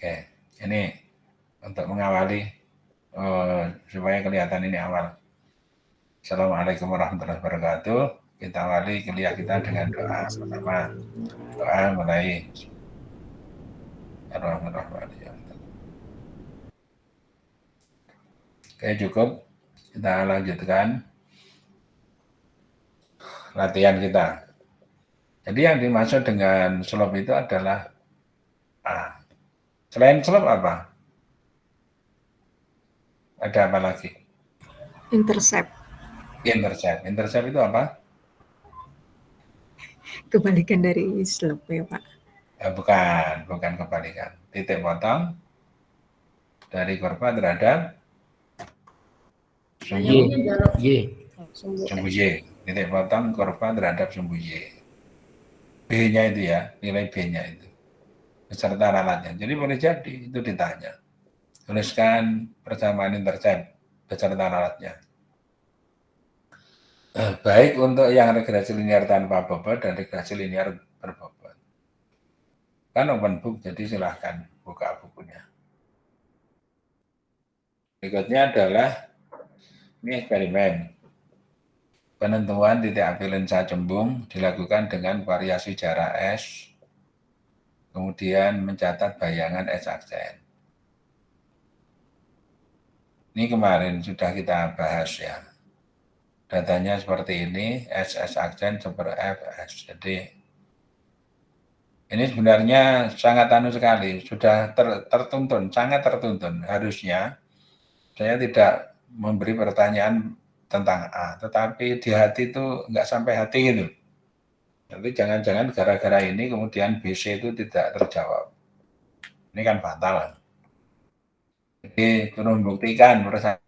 Oke, ini untuk mengawali supaya kelihatan ini awal. Assalamualaikum warahmatullahi wabarakatuh. Kita awali kuliah kita dengan doa pertama. Doa mulai. Oke, cukup. Kita lanjutkan latihan kita. Jadi yang dimaksud dengan slope itu adalah selain slope apa? Ada apa lagi? Intercept. Intercept. Intercept itu apa? Kebalikan dari slope ya Pak. Bukan kebalikan. Titik potong dari kurva terhadap sumbu Y. Titik potong kurva terhadap sumbu Y. B-nya itu ya, nilai B-nya itu. Beserta ralatnya. Jadi boleh jadi itu ditanya. Tuliskan persamaan intercept beserta ralatnya. Baik untuk yang regresi linear tanpa bobot dan regresi linear berbobot. Kan open book, jadi silahkan buka bukunya. Berikutnya adalah ini eksperimen. Penentuan titik api lensa cembung dilakukan dengan variasi jarak S, kemudian mencatat bayangan S aksen. Ini kemarin sudah kita bahas ya. Datanya seperti ini, S aksen seperti FS. Jadi ini sebenarnya sangat sekali, sudah tertuntun, sangat tertuntun. Harusnya saya tidak memberi pertanyaan tentang A, tetapi di hati itu nggak sampai hati gitu. Nanti jangan-jangan gara-gara ini kemudian BC itu tidak terjawab. Ini kan fatal. Jadi perlu membuktikan perasaan.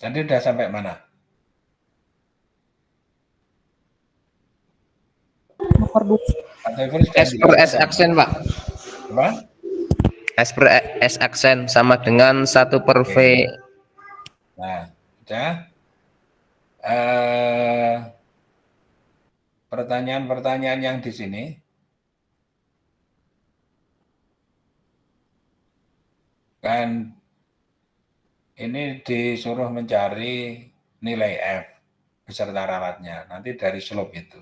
Tadi udah sampai mana? S per S aksen Pak. Apa? S per S aksen sama dengan 1 per V. Nah, udah. Pertanyaan-pertanyaan yang di sini Kan ini disuruh mencari nilai F beserta ralatnya, nanti dari slope itu.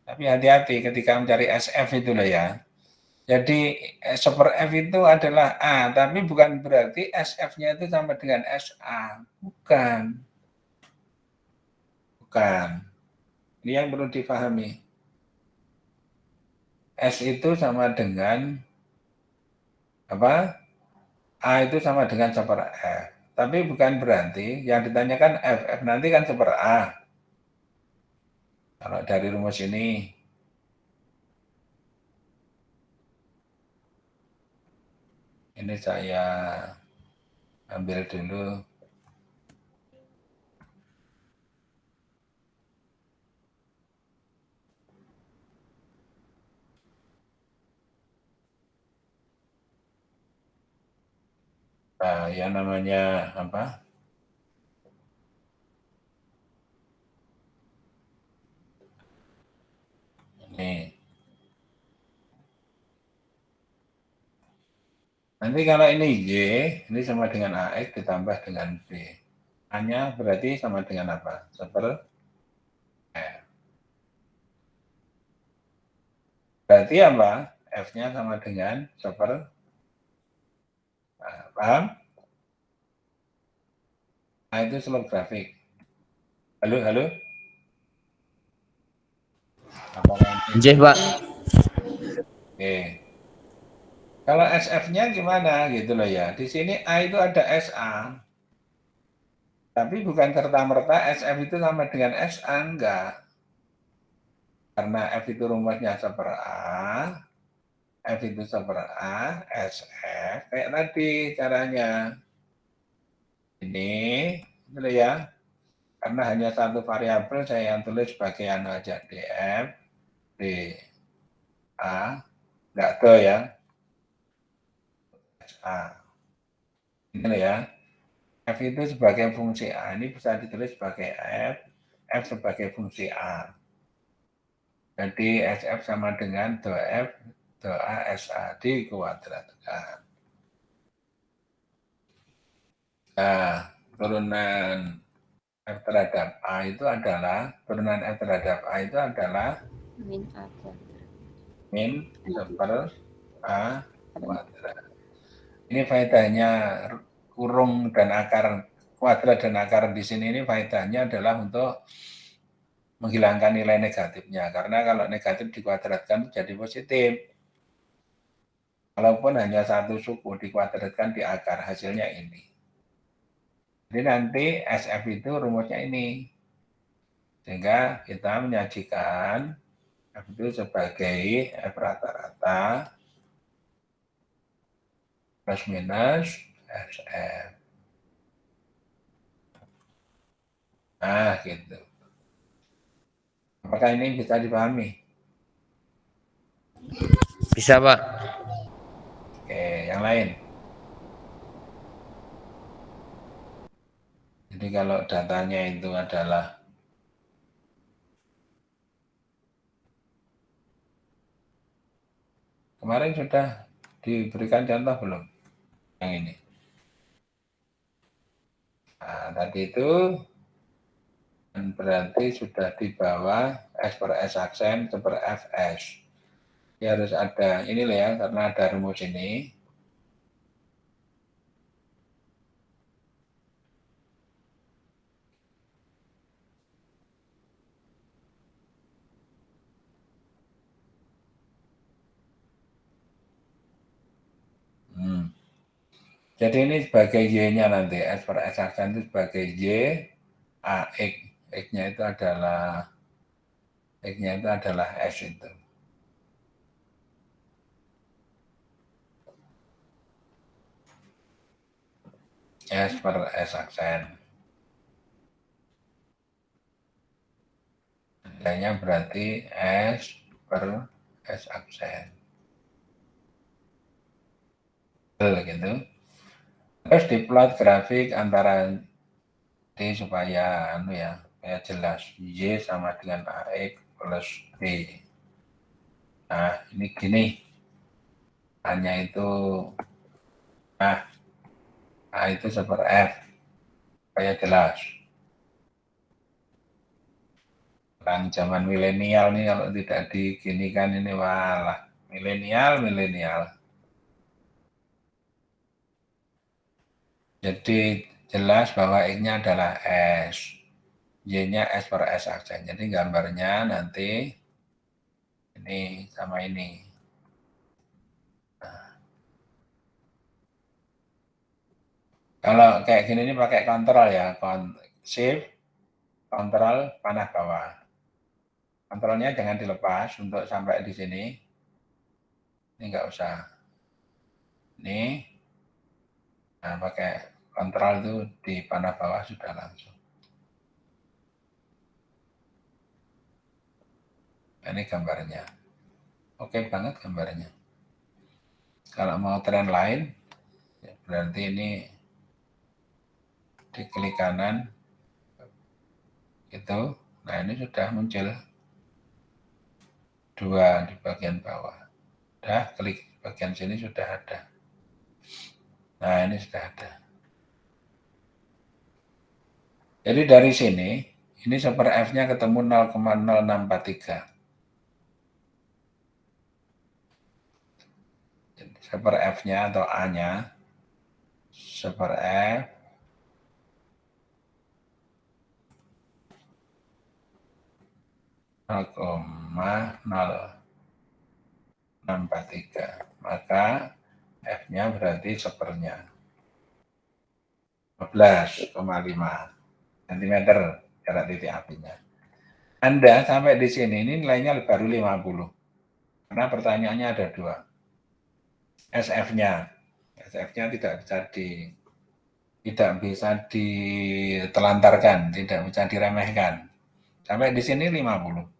Tapi hati-hati ketika mencari SF itu loh ya. Jadi super F itu adalah A, tapi bukan berarti SF-nya itu sama dengan SA. Bukan. Bukan. Ini yang perlu dipahami. S itu sama dengan apa? A itu sama dengan super F. Tapi bukan berarti yang ditanyakan F. F nanti kan super A. Kalau dari rumus ini. Ini saya ambil dulu. Nah, yang namanya apa? Ini. Nanti kalau ini Y, ini sama dengan AX ditambah dengan B. A-nya berarti sama dengan apa? Super F. Berarti apa? F-nya sama dengan super. Nah, paham? Nah, itu slope grafik. Halo, halo? Nggih, Pak. Oke. Kalau SF-nya gimana gitu loh ya. Di sini A itu ada SA. Tapi bukan serta-merta SF itu sama dengan SA, enggak. Karena F itu rumusnya super A, F itu super A, SF, kayak tadi caranya. Ini, gitu ya. Karena hanya satu variabel, saya yang tulis sebagai anu aja, DF, D, A, enggak ke ya. SA. Ini loh ya. F itu sebagai fungsi A, ini bisa ditulis sebagai F, F sebagai fungsi A. Jadi SF sama dengan DF, DA, SA dikuadratkan. Nah, turunan F terhadap A itu adalah, turunan F terhadap A itu adalah min super A kuadrat. Ini faedahnya kurung dan akar kuadrat dan akar di sini, ini faedahnya adalah untuk menghilangkan nilai negatifnya. Karena kalau negatif dikuadratkan jadi positif. Walaupun hanya satu suku dikuadratkan di akar, hasilnya ini. Jadi nanti SF itu rumusnya ini. Sehingga kita menyajikan F itu sebagai F rata-rata plus minus SF. Nah, gitu. Apakah ini bisa dipahami? Bisa, Pak. Oke, yang lain. Jadi kalau datanya itu adalah kemarin sudah diberikan contoh belum? Yang ini. Nah, tadi itu berarti sudah di bawah S per S aksen per Fs. Ya harus ada ini loh ya, karena ada rumus ini. Jadi ini sebagai Y-nya nanti, S per S aksen itu sebagai Y, AX. X-nya itu adalah S itu. S per S aksen. Nilainya berarti S per S aksen. Gitu. Terus diplot grafik antara D supaya jelas. Y sama dengan AX plus B. Nah, ini gini. Hanya itu, nah, A itu super F, supaya jelas. Orang zaman milenial nih kalau tidak diginikan ini walah, milenial. Jadi jelas bahwa X-nya adalah S, Y-nya S per S aksen. Jadi gambarnya nanti ini sama ini. Kalau kayak gini ini pakai kontrol ya, shift, kontrol, panah bawah. Kontrolnya jangan dilepas untuk sampai di sini. Ini enggak usah. Ini, nah pakai kontrol itu di panah bawah sudah langsung. Nah, ini gambarnya. Oke banget gambarnya. Kalau mau tren lain, ya berarti ini diklik kanan gitu. Nah ini sudah muncul 2 di bagian bawah. Udah klik bagian sini sudah ada. Nah ini sudah ada. Jadi dari sini ini super F-nya ketemu 0,0643. Super F-nya atau A-nya super F (0,0643). Maka F-nya berarti sepernya 15,5 cm jarak titik apinya. Anda sampai di sini ini nilainya baru 50. Karena pertanyaannya ada 2. SF-nya tidak bisa ditelantarkan, tidak bisa diremehkan. Sampai di sini 50.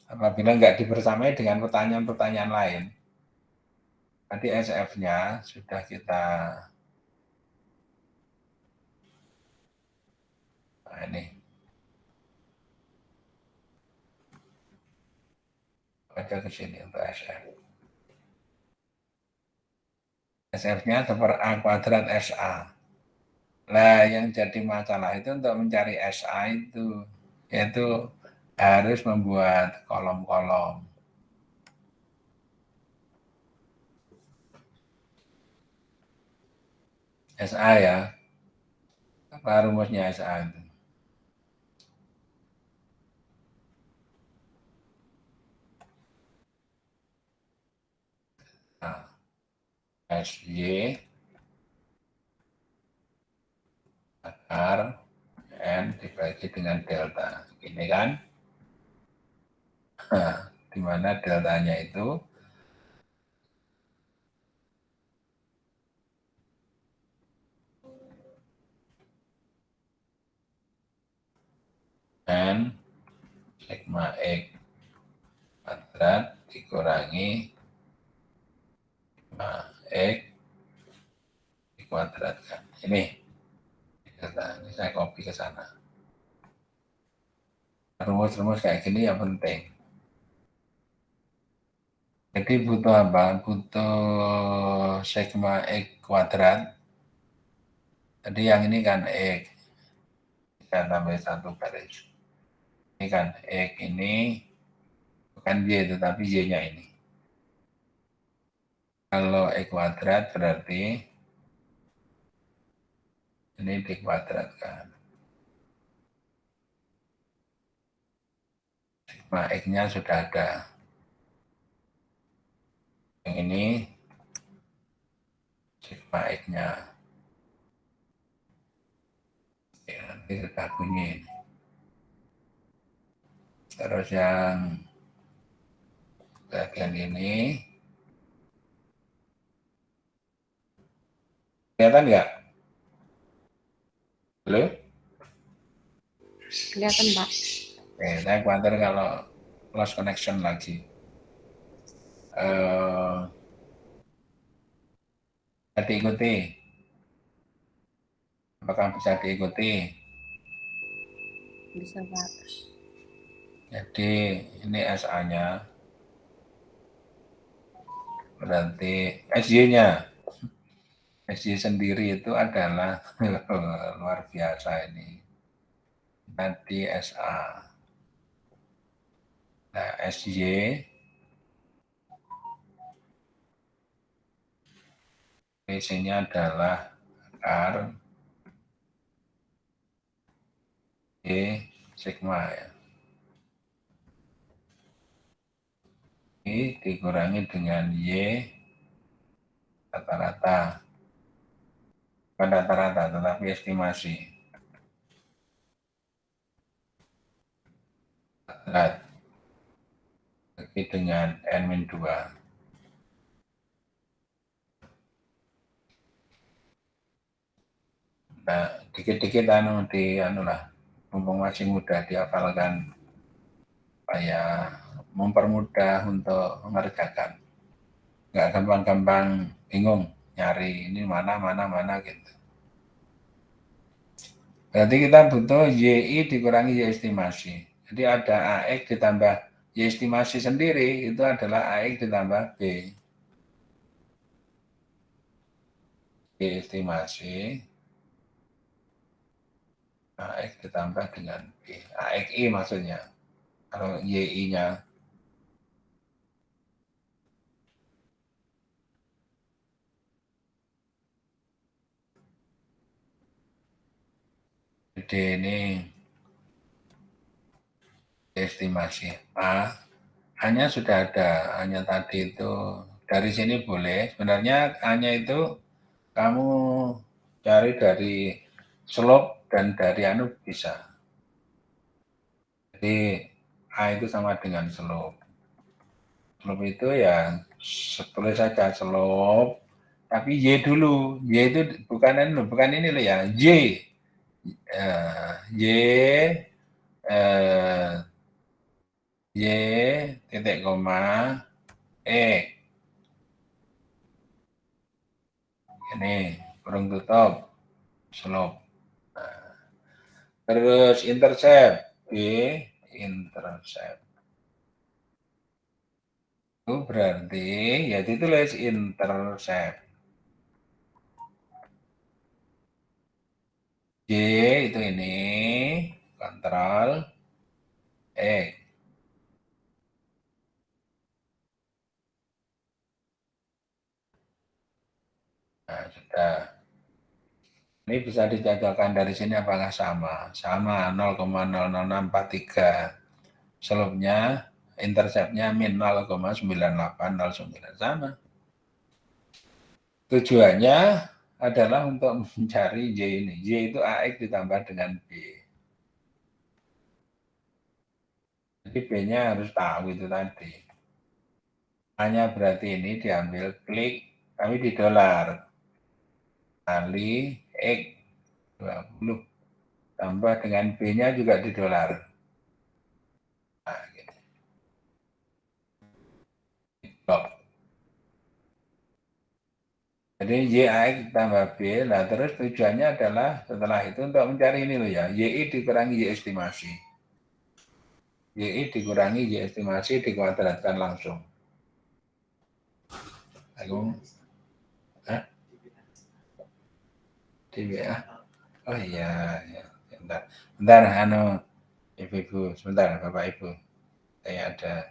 Apabila nggak dibersamai dengan pertanyaan-pertanyaan lain, tadi SF-nya sudah kita, nah ini, ada ke sini untuk SF. SF-nya super A kuadrat SA. Nah, yang jadi masalah itu untuk mencari SA itu, yaitu harus membuat kolom-kolom. SA ya, apa rumusnya SA itu? Nah, SY R N dibagi dengan delta. Ini kan, nah, di mana deltanya itu N sigma X kuadrat dikurangi sigma X dikuadratkan. Ini saya copy ke sana. Rumus-rumus kayak gini yang penting. Jadi butuh apa? Butuh sigma X kuadrat. Jadi yang ini kan X. Kita tambah 1 garis. Ini kan X ini bukan Y tetapi Y-nya ini. Kalau X kuadrat berarti ini dikuadratkan. Sigma X-nya sudah ada. Yang ini sigma X-nya. Ya, nanti sudah bunyi. Terus yang bagian ini kelihatan nggak? Halo? Kelihatan, Pak. Oke, saya khawatir kalau lost connection lagi. Bisa diikuti? Apakah bisa diikuti? Bisa, Pak. Jadi ini SA-nya, berarti SY-nya. SY sendiri itu adalah luar biasa ini. Tadi SA. Nah, SY isinya adalah akar Y sigma ya. Ini dikurangi dengan Y rata-rata. Bukan rata-rata, tetapi estimasi. Bagi dengan N-2. Nah, dikit-dikit mumpung masih muda dihafalkan supaya mempermudah untuk mengerjakan. Nggak gampang-gampang bingung nyari ini mana gitu. Berarti kita butuh YI dikurangi Y estimasi. Jadi ada AX ditambah Y estimasi sendiri itu adalah AX ditambah B. Y estimasi AX ditambah dengan B. AXI maksudnya. Kalau YI-nya. Jadi ini estimasi A. A-nya sudah ada. A-nya tadi itu dari sini boleh. Sebenarnya A-nya itu kamu cari dari slope dan dari anu bisa. Jadi A itu sama dengan slope. Slope itu ya tulis saja slope, tapi Y dulu. Y itu bukan ini loh ya. Y Y titik koma ini kurung tutup slope. Terus intercept B intercept. Itu berarti ya ditulis intercept. Y itu ini kontrol X. Nah, sudah. Ini bisa dijajalkan dari sini apakah sama? Sama 0,00643. Slope-nya, intercept-nya min 0,9809 sama. Tujuannya adalah untuk mencari Y ini. Y itu AX ditambah dengan B. Jadi B-nya harus tahu itu tadi. A-nya berarti ini diambil klik, tapi di dolar. Kali X 20. Tambah dengan B-nya juga di dolar. Nah, gitu. Blok. Jadi YAX tambah B, nah terus tujuannya adalah setelah itu untuk mencari ini loh ya, YI dikurangi Y estimasi. YI dikurangi Y estimasi dikuadratkan langsung. Aku, di WA. Oh iya, ya. Bentar, ibu-ibu, sebentar, bapak ibu, saya ada.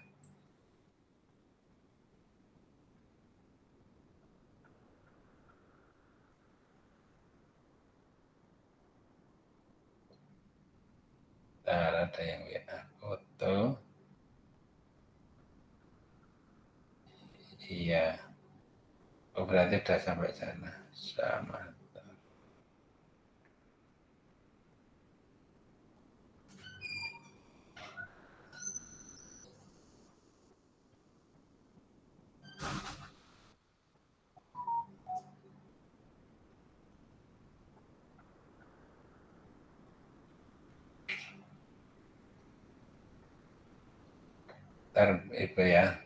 Bentar, ada yang WA foto. Iya. Oh, berarti sudah sampai sana. Sama. Ntar ibu ya.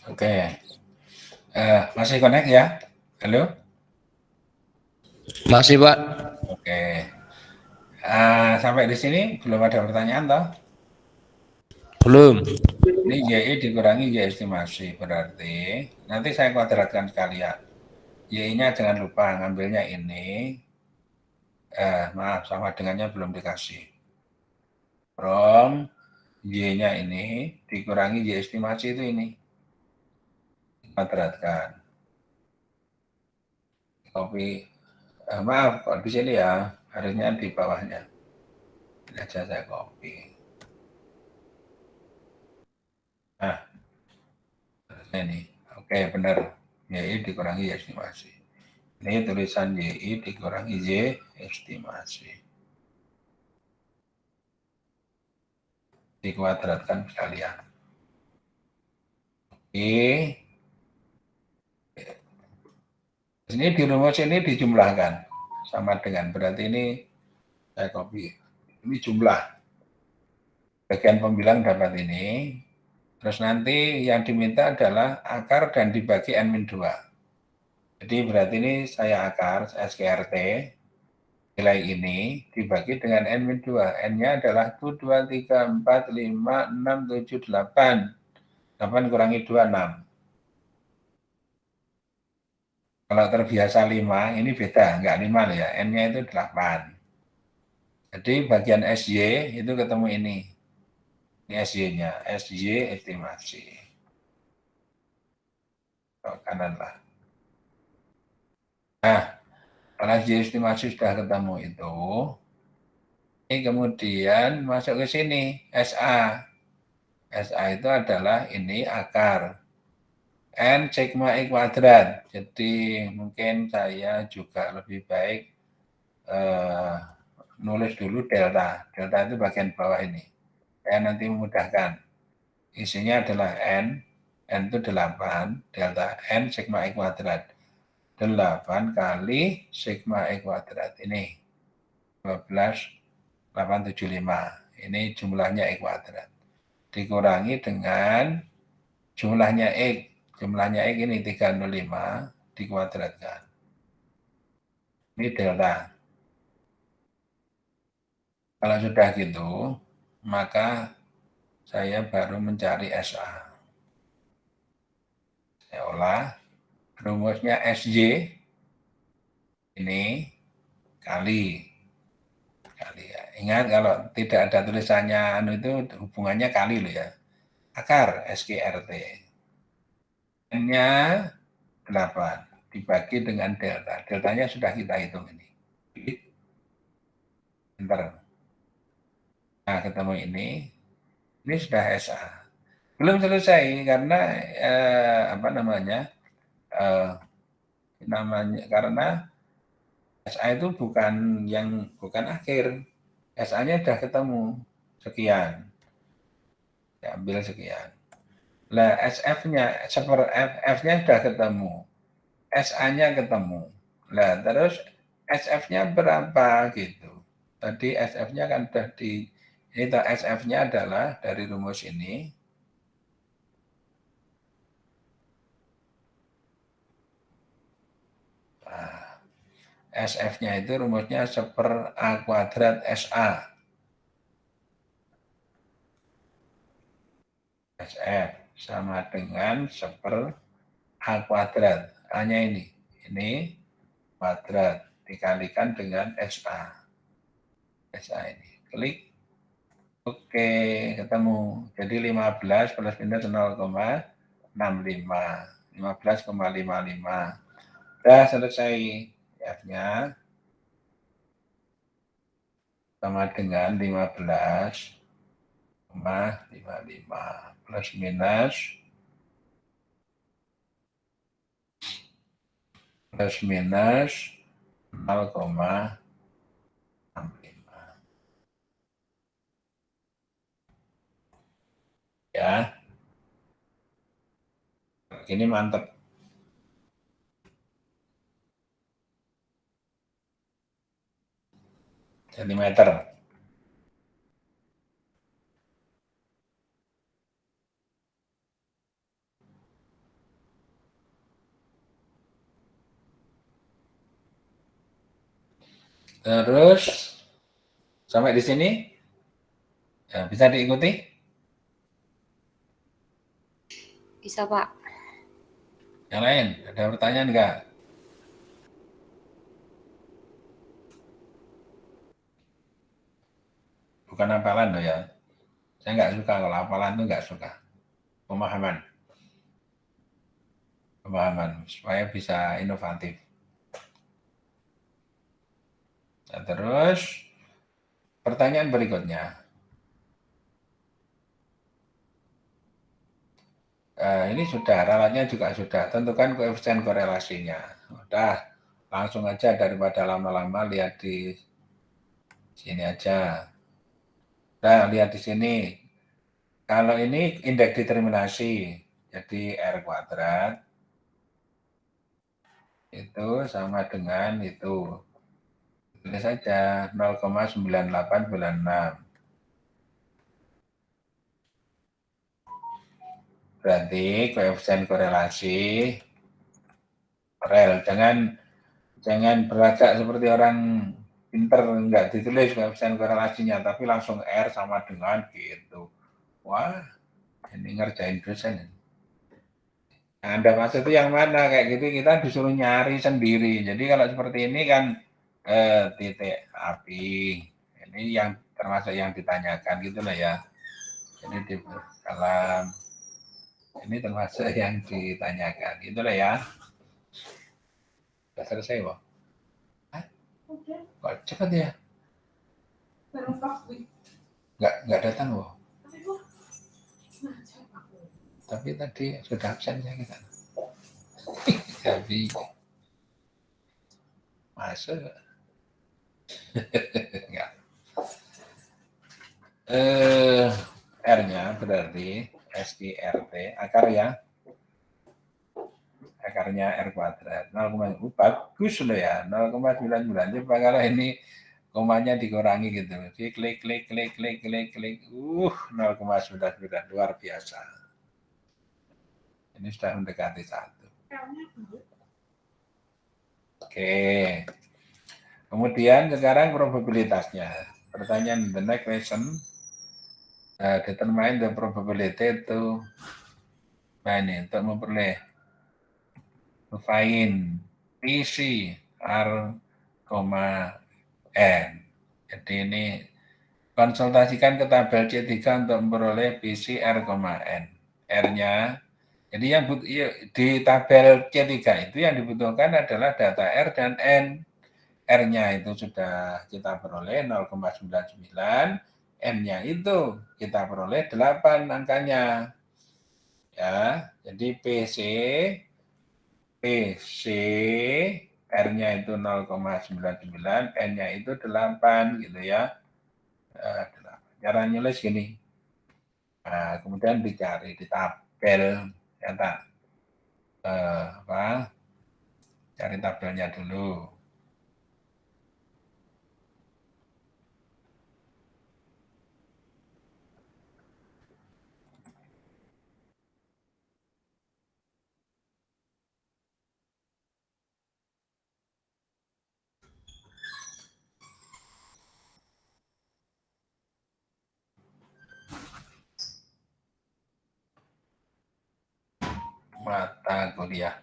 Oke. Masih connect ya? Halo? Masih, Pak. Oke. Sampai di sini belum ada pertanyaan toh? Belum. Ini YI dikurangi Y estimasi, berarti nanti saya kuadratkan sekalian. Y-nya jangan lupa ngambilnya ini. Maaf, sama dengannya belum dikasih. From Y-nya ini dikurangi Y estimasi itu ini. Kuadratkan. Copy. Maaf, kok di sini ya. Harusnya di bawahnya. Ini aja saya copy. Nah, ini. Oke, benar. YI dikurangi Y estimasi. Ini tulisan YI dikurangi Y estimasi. Dikuadratkan sekalian. Oke. Ini di rumus ini dijumlahkan. Sama dengan, berarti ini saya copy. Ini jumlah. Bagian pembilang dapat ini. Terus nanti yang diminta adalah akar dan dibagi N-2. Jadi berarti ini saya akar, SKRT, nilai ini dibagi dengan N-2. N-nya adalah 1, 2, 3, 4, 5, 6, 7, 8. 8 kurangi 2, 6. Kalau terbiasa 5, ini beda, enggak 5 loh ya, N-nya itu 8. Jadi bagian SY itu ketemu ini. Ini SY-nya, SY estimasi. Kanan lah. Nah, kalau SY estimasi sudah ketemu itu, ini kemudian masuk ke sini, SA. SA itu adalah ini akar. N sigma I kuadrat. Jadi mungkin saya juga lebih baik nulis dulu delta. Delta itu bagian bawah ini. Saya nanti memudahkan. Isinya adalah N itu 8, delta N sigma I kuadrat. 8 kali sigma I kuadrat. Ini 12,875. Ini jumlahnya I kuadrat. Dikurangi dengan jumlahnya X. Jumlahnya X ini 305 dikuadratkan. Ini delta. Kalau sudah gitu, maka saya baru mencari SA. Saya olah. Rumusnya SY ini kali ya. Ingat kalau tidak ada tulisannya itu hubungannya kali loh ya. Akar SKRT. N-nya 8 dibagi dengan delta. Deltanya sudah kita hitung ini. Bentar. Nah, ketemu ini. Ini sudah SA. Belum selesai karena karena SA itu bukan akhir. SA-nya sudah ketemu sekian. Ambil sekian. Nah, SF-nya F-nya sudah ketemu. SA-nya ketemu. Nah, terus SF-nya berapa gitu. Tadi SF-nya kan sudah ini SF-nya adalah dari rumus ini. Nah, SF-nya itu rumusnya 1/A kuadrat SA. SF sama dengan 1/A kuadrat. A-nya ini kuadrat dikalikan dengan SA. SA ini. Klik. Oke, ketemu. Jadi 15 plus minus 0,65. 15,55. Sudah selesai. F-nya sama dengan 15,55 plus minus 0,65 ya. Ini mantap. Sentimeter. Terus sampai di sini ya, bisa diikuti? Bisa, Pak. Yang lain, ada pertanyaan enggak? Bukan hafalan loh ya. Saya nggak suka kalau hafalan itu nggak suka. Pemahaman supaya bisa inovatif. Nah, terus pertanyaan berikutnya. Ini sudah, ralatnya juga sudah. Tentukan koefisien korelasinya. Udah, langsung aja daripada lama-lama lihat di sini aja. Nah, lihat di sini. Kalau ini indeks determinasi, jadi R kuadrat itu sama dengan itu. Tulis saja 0,9896. Berarti koefisien korelasi rel. Jangan berlagak seperti orang pinter, enggak ditulis koefisien korelasinya, tapi langsung R sama dengan gitu. Wah, ini ngerjain dosen. Nah, Anda maksud itu yang mana? Kayak gitu kita disuruh nyari sendiri. Jadi kalau seperti ini kan titik api. Ini yang termasuk yang ditanyakan gitu lah ya. Jadi di dalam ini termasuk yang ditanyakan. Itulah ya. Sudah selesai, Pak? Kok cepat ya? Nggak datang, Pak. Tapi tadi sudah absen ya kita. Jadi masuk. Enggak. R-nya berarti SIRT akar ya. Akarnya R kuadrat 0,4 bagus loh ya 0,99. Coba kalau ini komanya dikurangi gitu. Klik 0,99 luar biasa. Ini sudah mendekati 1. Oke. Kemudian sekarang probabilitasnya. Pertanyaan the next question. Determine the probability to untuk memperoleh find PC R, N. Jadi ini konsultasikan ke tabel C3 untuk memperoleh PC R, N. R-nya, jadi yang di tabel C3 itu yang dibutuhkan adalah data R dan N. R-nya itu sudah kita peroleh 0,99, N-nya itu kita peroleh 8 angkanya. Ya, jadi PC R-nya itu 0,99, N-nya itu 8 gitu ya. Cara nulis gini. Nah, kemudian dicari di tabel cari tabelnya dulu. Mata kuliah.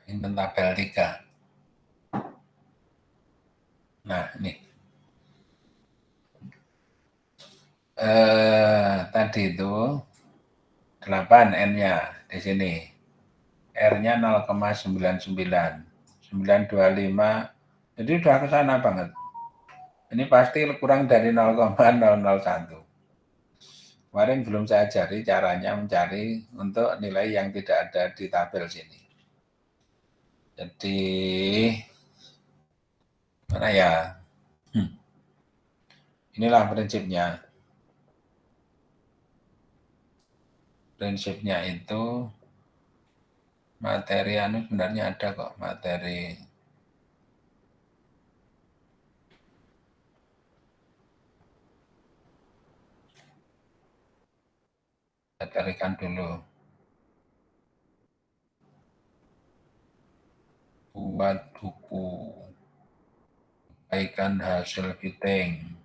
Ini tabel 3. Nah, ini. Tadi itu 8 N-nya di sini. R-nya 0,99. 925. Jadi udah ke sana banget. Ini pasti kurang dari 0,001. Kemarin belum saya ajari caranya mencari untuk nilai yang tidak ada di tabel sini. Jadi mana ya? Inilah prinsipnya. Prinsipnya itu materi sebenarnya ada kok materi. Saya carikan dulu. Buat buku. Perbaikan hasil fitting.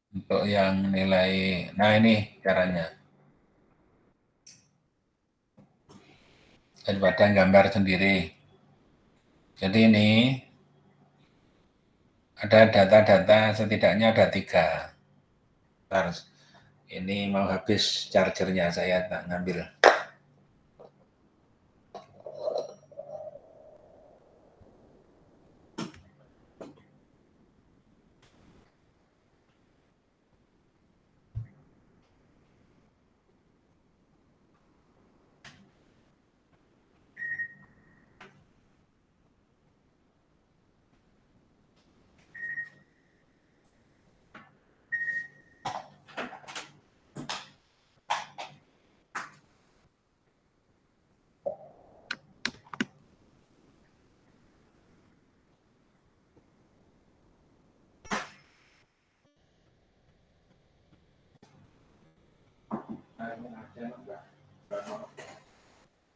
Untuk yang nilai, nah ini caranya. Daripada gambar sendiri. Jadi ini ada data-data, setidaknya ada 3. Bentar, ini mau habis chargernya, saya tak ngambil.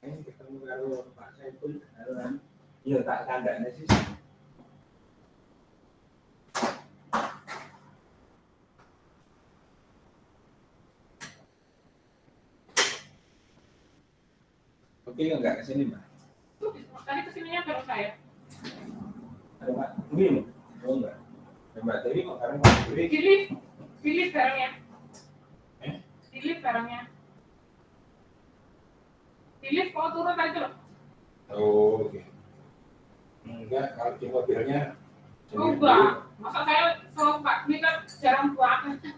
Ini ketemu karo Pak Saiful, iya tak kandaknya sih. Oke, enggak ke sini, Mbak? Tadi kesininya bareng saya. Ada Mbak Dewi, Mbak? Oh, enggak. Ada Mbak Dewi kok bareng Mbak Dewi? Di lift barangnya. Eh? Di lift barangnya. Di lift kok turun tadi tuh. Oh, oke. Enggak, kalau di mobilnya Oh, enggak. Masa saya sama Pak Dwi kan jarang banget.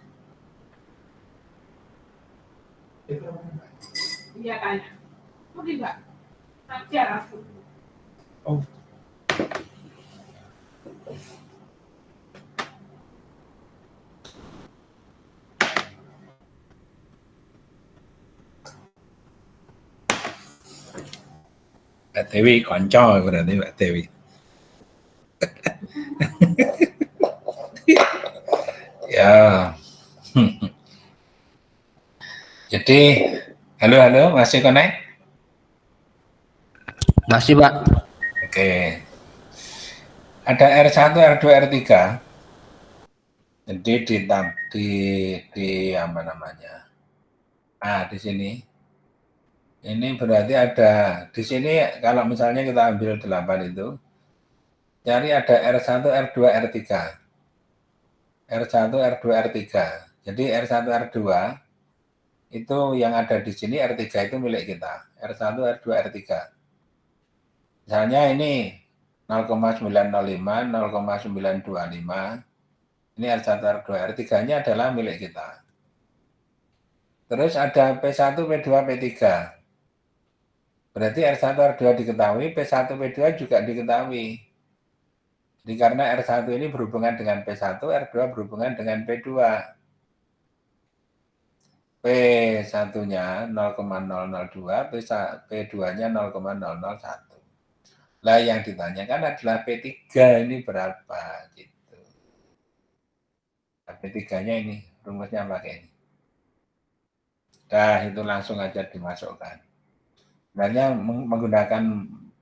itu apa, Mbak? Iya tanya. Oh, tidak. Jarang. Oh. Mbak Dewi konco berarti Mbak Dewi. Ya. Jadi, halo, masih connect? Masih, Pak. Oke. Ada R1, R2, R3. Jadi di apa namanya? Ah, di sini. Ini berarti ada di sini kalau misalnya kita ambil 8 itu, cari ada R1, R2, R3. R1, R2, R3. Jadi R1, R2 itu yang ada di sini, R3 itu milik kita. R1, R2, R3. Misalnya ini 0,905, 0,925. Ini R1, R2, R3-nya adalah milik kita. Terus ada P1, P2, P3. Berarti R1, R2 diketahui, P1, P2 juga diketahui. Jadi karena R1 ini berhubungan dengan P1, R2 berhubungan dengan P2. P1-nya 0,002, P2-nya 0,001. Lah yang ditanyakan adalah P3 ini berapa gitu. Nah, P3-nya ini rumusnya pakai ini. Nah, itu langsung aja dimasukkan. Sebenarnya menggunakan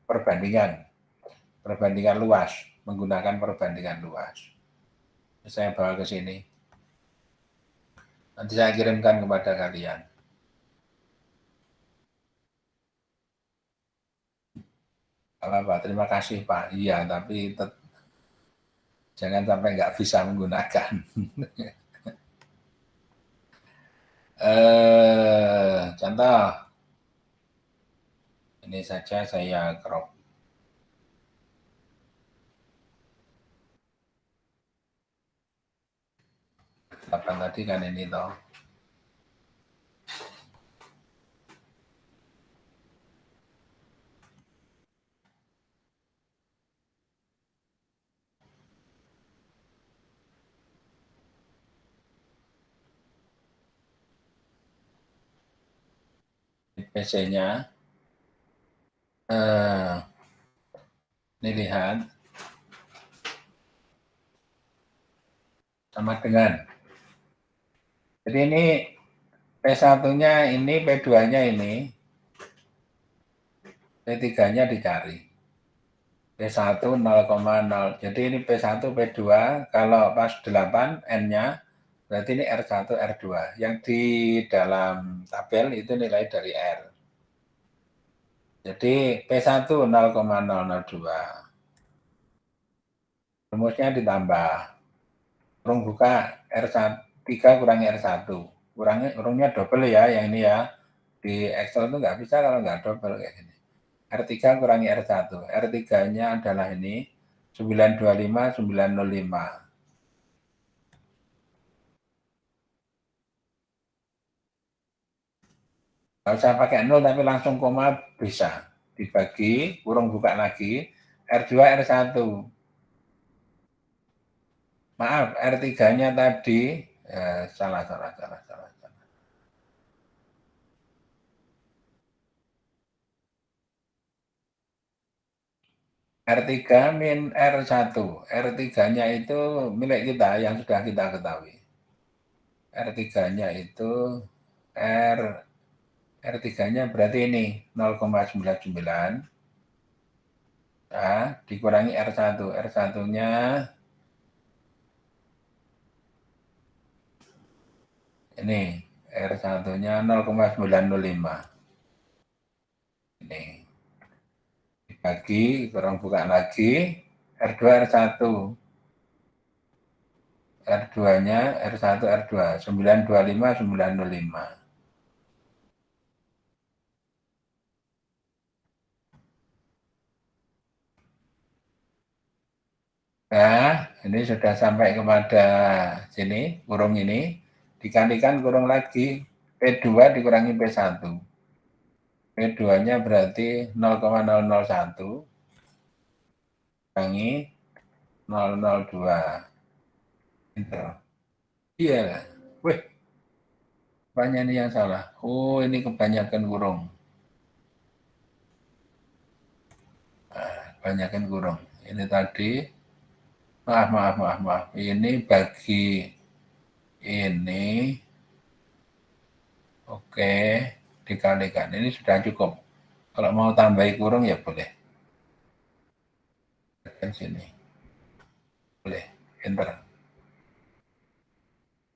perbandingan luas, menggunakan perbandingan luas. Saya bawa ke sini. Nanti saya kirimkan kepada kalian. Apa, terima kasih Pak. Iya, tapi jangan sampai nggak bisa menggunakan. Contoh, ini saja saya crop. Apa tadi kan ini toh. PC-nya Ini lihat. Sama dengan. Jadi ini P1-nya ini, P2-nya ini, P3-nya dicari. P1 0,0. Jadi ini P1, P2, kalau pas 8 N-nya, berarti ini R1, R2. Yang di dalam tabel itu nilai dari R. Jadi P1 0,002. Rumusnya ditambah. Kurung buka R3 kurangi R1. Kurungnya double ya, yang ini ya. Di Excel itu nggak bisa kalau nggak double kayak gini. R3 kurangi R1. R3-nya adalah ini 925, 905. Nggak usah pakai 0 tapi langsung koma bisa. Dibagi, kurung buka lagi, R2, R1. Maaf, R3-nya tadi, salah. R3 min R1. R3-nya itu milik kita yang sudah kita ketahui. R3-nya itu R3-nya berarti ini 0,99. Nah, dikurangi R1. R1-nya ini. R1-nya 0,905. Ini. Dibagi, kurang buka lagi. R2, R1. R2-nya R1, R2. 925, 905. Nah, ini sudah sampai kepada sini, kurung ini. Dikalikan kurung lagi, P2 dikurangi P1. P2-nya berarti 0,001 kurangi 002. Gitu. Iya. Wih, banyak ini yang salah. Oh, ini kebanyakan kurung. Nah, kebanyakan kurung. Ini tadi. Maaf. Ini bagi ini. Oke, dikalikan. Ini sudah cukup. Kalau mau tambahi kurung ya boleh. Di sini. Boleh. Enter.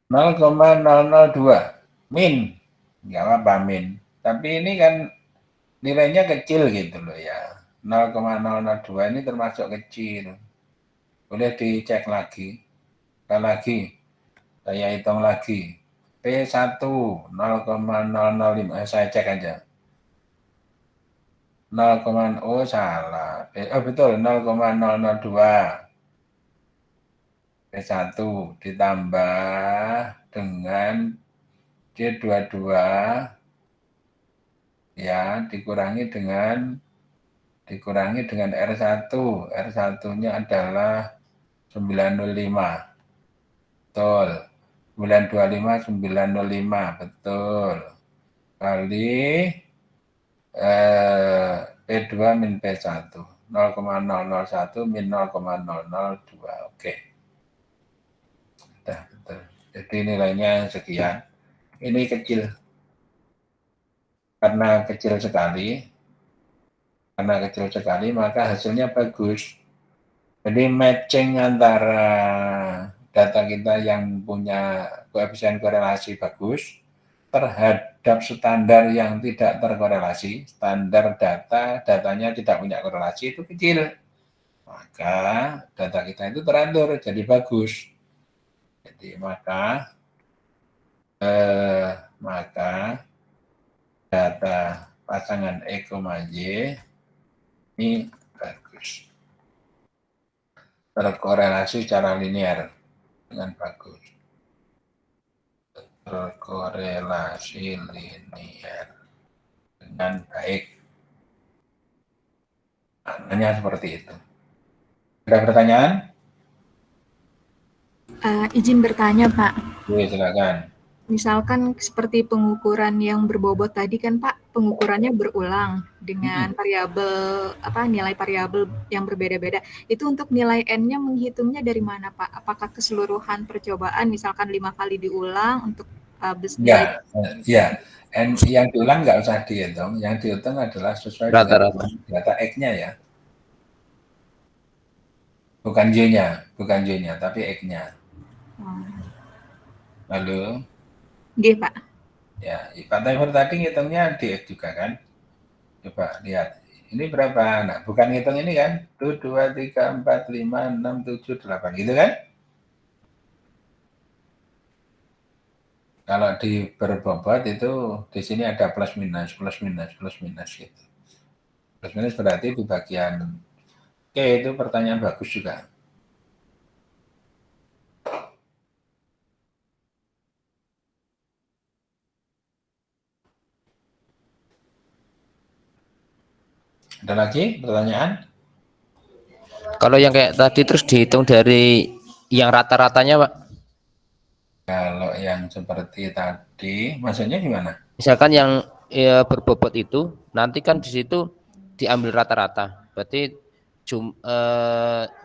0,002 min. Enggak apa-apa min. Tapi ini kan nilainya kecil gitu loh ya. 0,002 ini termasuk kecil. Boleh dicek lagi. Sekali lagi. Saya hitung lagi. P1 0,005. Saya cek aja. 0, oh salah. Betul 0,002. P1 ditambah dengan D22 ya dikurangi dengan R1. R1-nya adalah 905. Betul. 925, 905. Betul. Kali P2 min P1. 0,001 min 0,002. Oke. Betul. Jadi nilainya sekian. Ini kecil. Karena kecil sekali, maka hasilnya bagus. Jadi matching antara data kita yang punya koefisien korelasi bagus terhadap standar yang tidak terkorelasi, standar datanya tidak punya korelasi itu kecil. Maka data kita itu teratur, jadi bagus. Jadi maka data pasangan E, Y ini bagus. Terkorelasi secara linear dengan bagus. Terkorelasi linear dengan baik. Maknanya seperti itu. Ada pertanyaan? Izin bertanya, Pak. Oke, silakan. Misalkan seperti pengukuran yang berbobot tadi kan, Pak, pengukurannya berulang dengan variabel nilai variabel yang berbeda-beda. Itu untuk nilai N-nya menghitungnya dari mana, Pak? Apakah keseluruhan percobaan misalkan 5 kali diulang untuk nilai? Ya. Yang diulang nggak usah dihitung, yang dihitung adalah sesuai Rata-rata. dengan data X-nya ya. Bukan Y-nya, tapi X-nya. Lalu, Nggih, Pak. ya, Pak Taifer tadi ngitungnya di X juga kan? Coba lihat. Ini berapa? Nah, bukan ngitung ini kan? 1, 2, 3, 4, 5, 6, 7, 8. Gitu kan? Kalau di berbobot itu di sini ada plus minus gitu. Plus minus berarti di bagian. Oke, itu pertanyaan bagus juga. Ada lagi pertanyaan? Kalau yang kayak tadi terus dihitung dari yang rata-ratanya, Pak. Kalau yang seperti tadi, maksudnya gimana? Misalkan yang berbobot itu nanti kan di situ diambil rata-rata. Berarti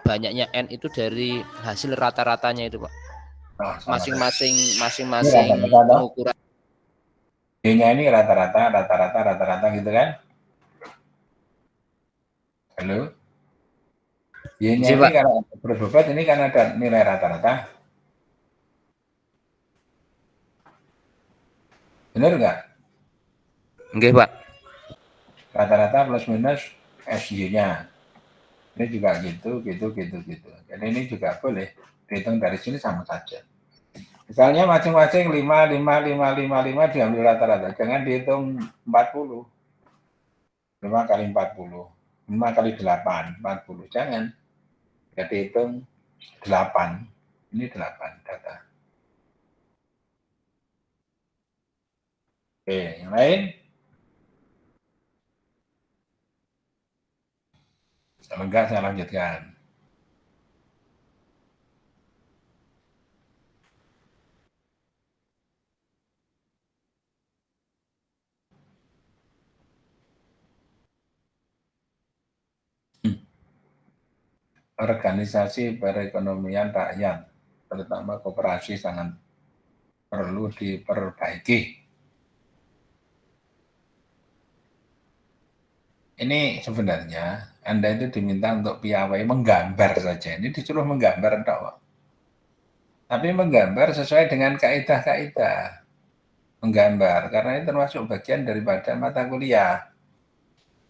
banyaknya N itu dari hasil rata-ratanya itu, Pak. Oh, Masing-masing rata-rata, pengukuran. Y-nya ini rata-rata gitu kan? Halo? Y-nya ini Pak. kalau berbobot ini kan ada nilai rata-rata. Benar nggak? Nggih, Pak. Rata-rata plus minus SY-nya. Ini juga gitu. Jadi ini juga boleh dihitung dari sini sama saja. Misalnya masing-masing 5 diambil rata-rata. Jangan dihitung 40. 5 kali 40. 5 kali 8, 40. Jangan. Jadi hitung 8. Ini 8 data. Oke, yang lain? Kalau enggak, saya lanjutkan. Organisasi perekonomian rakyat, terutama koperasi, sangat perlu diperbaiki. Ini sebenarnya Anda itu diminta untuk piawai menggambar saja. Ini disuruh menggambar enggak? Tapi menggambar sesuai dengan kaidah-kaidah. Menggambar, karena ini termasuk bagian daripada mata kuliah.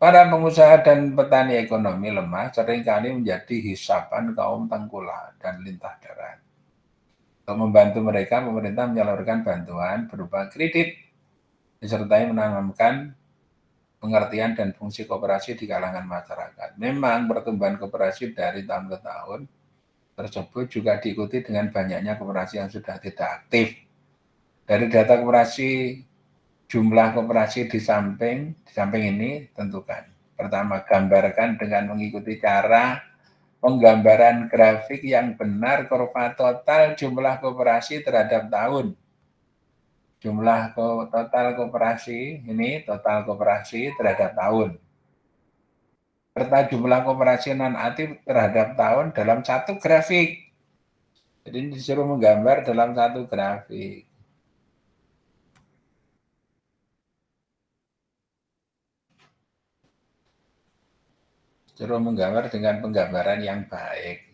Para pengusaha dan petani ekonomi lemah seringkali menjadi hisapan kaum tengkulak dan lintah darat. Untuk membantu mereka, pemerintah menyalurkan bantuan berupa kredit, disertai menanamkan pengertian dan fungsi koperasi di kalangan masyarakat. Memang pertumbuhan koperasi dari tahun ke tahun tersebut juga diikuti dengan banyaknya koperasi yang sudah tidak aktif. Dari data koperasi, jumlah koperasi di samping ini tentukan. Pertama, gambarkan dengan mengikuti cara penggambaran grafik yang benar kurva total jumlah koperasi terhadap tahun. Jumlah total koperasi, ini total koperasi terhadap tahun. Serta jumlah koperasi non-aktif terhadap tahun dalam satu grafik. Jadi ini disuruh menggambar dalam satu grafik. Disuruh menggambar dengan penggambaran yang baik.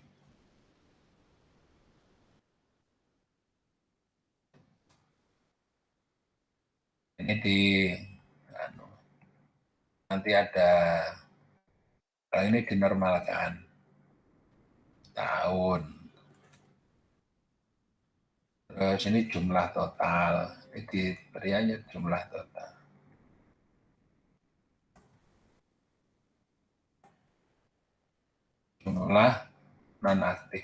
Ini nanti ada, kalau ini dinormalkan tahun. Terus ini jumlah total, ini berianya jumlah total. Jumlah non-aktif.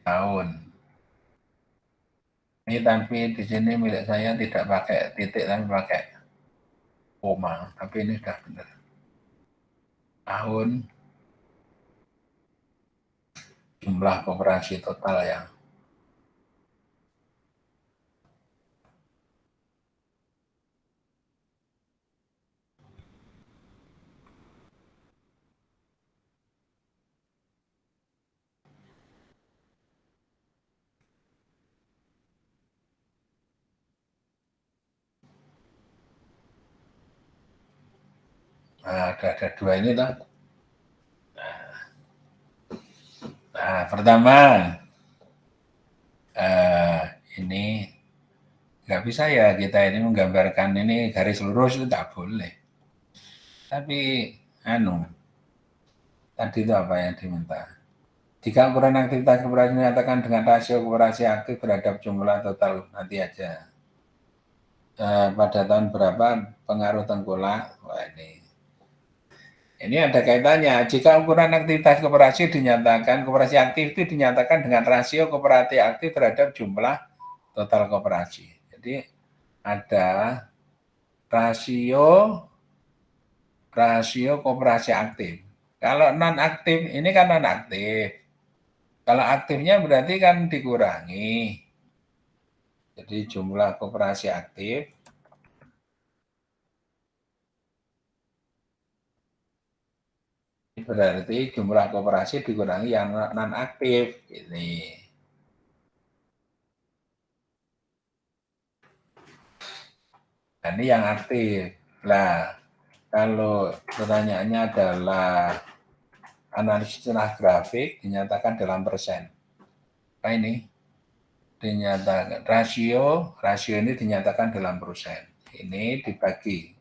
Tahun. Ini tapi di sini milik saya tidak pakai titik tapi pakai koma, tapi ini sudah benar. Tahun jumlah koperasi total yang ada dua ini toh. Nah, pertama ini nggak bisa ya kita ini menggambarkan ini garis lurus itu tak boleh. Tapi tadi itu apa yang diminta? Jika ukuran aktivitas koperasi dinyatakan dengan rasio koperasi aktif terhadap jumlah total nanti aja. Pada tahun berapa pengaruh tengkulak? Wah ini ada kaitannya. Jika ukuran aktivitas koperasi dinyatakan, koperasi aktif itu dinyatakan dengan rasio koperasi aktif terhadap jumlah total koperasi. Jadi ada rasio koperasi aktif. Kalau non aktif ini kan non aktif. Kalau aktifnya berarti kan dikurangi. Jadi jumlah koperasi aktif berarti jumlah koperasi dikurangi yang non aktif. Ini. Nah, ini yang aktif. Nah, kalau pertanyaannya adalah analisis celah grafik dinyatakan dalam persen. Nah ini dinyatakan rasio ini dinyatakan dalam persen. Ini dibagi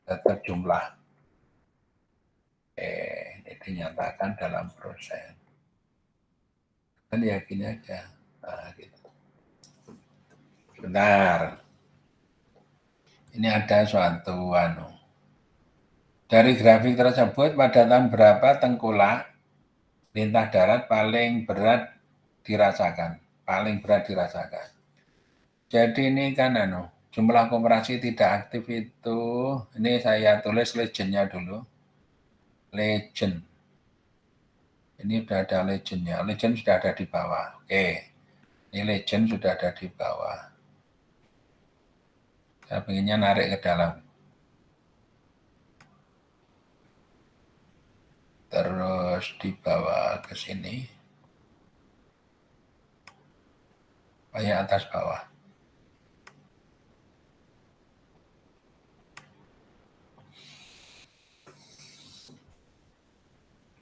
tetap jumlah. Ini dinyatakan dalam persen. Kan yakin aja. Nah, gitu. Sebentar. Ini ada suatu dari grafik tersebut pada tahun berapa tengkulak lintah darat paling berat dirasakan. Jadi ini kan jumlah koperasi tidak aktif itu, ini saya tulis legendnya dulu. Legend. Ini sudah ada legendnya. Legend sudah ada di bawah. Oke. Ini legend sudah ada di bawah. Saya pengennya narik ke dalam. Terus dibawa ke sini. Kayak atas bawah.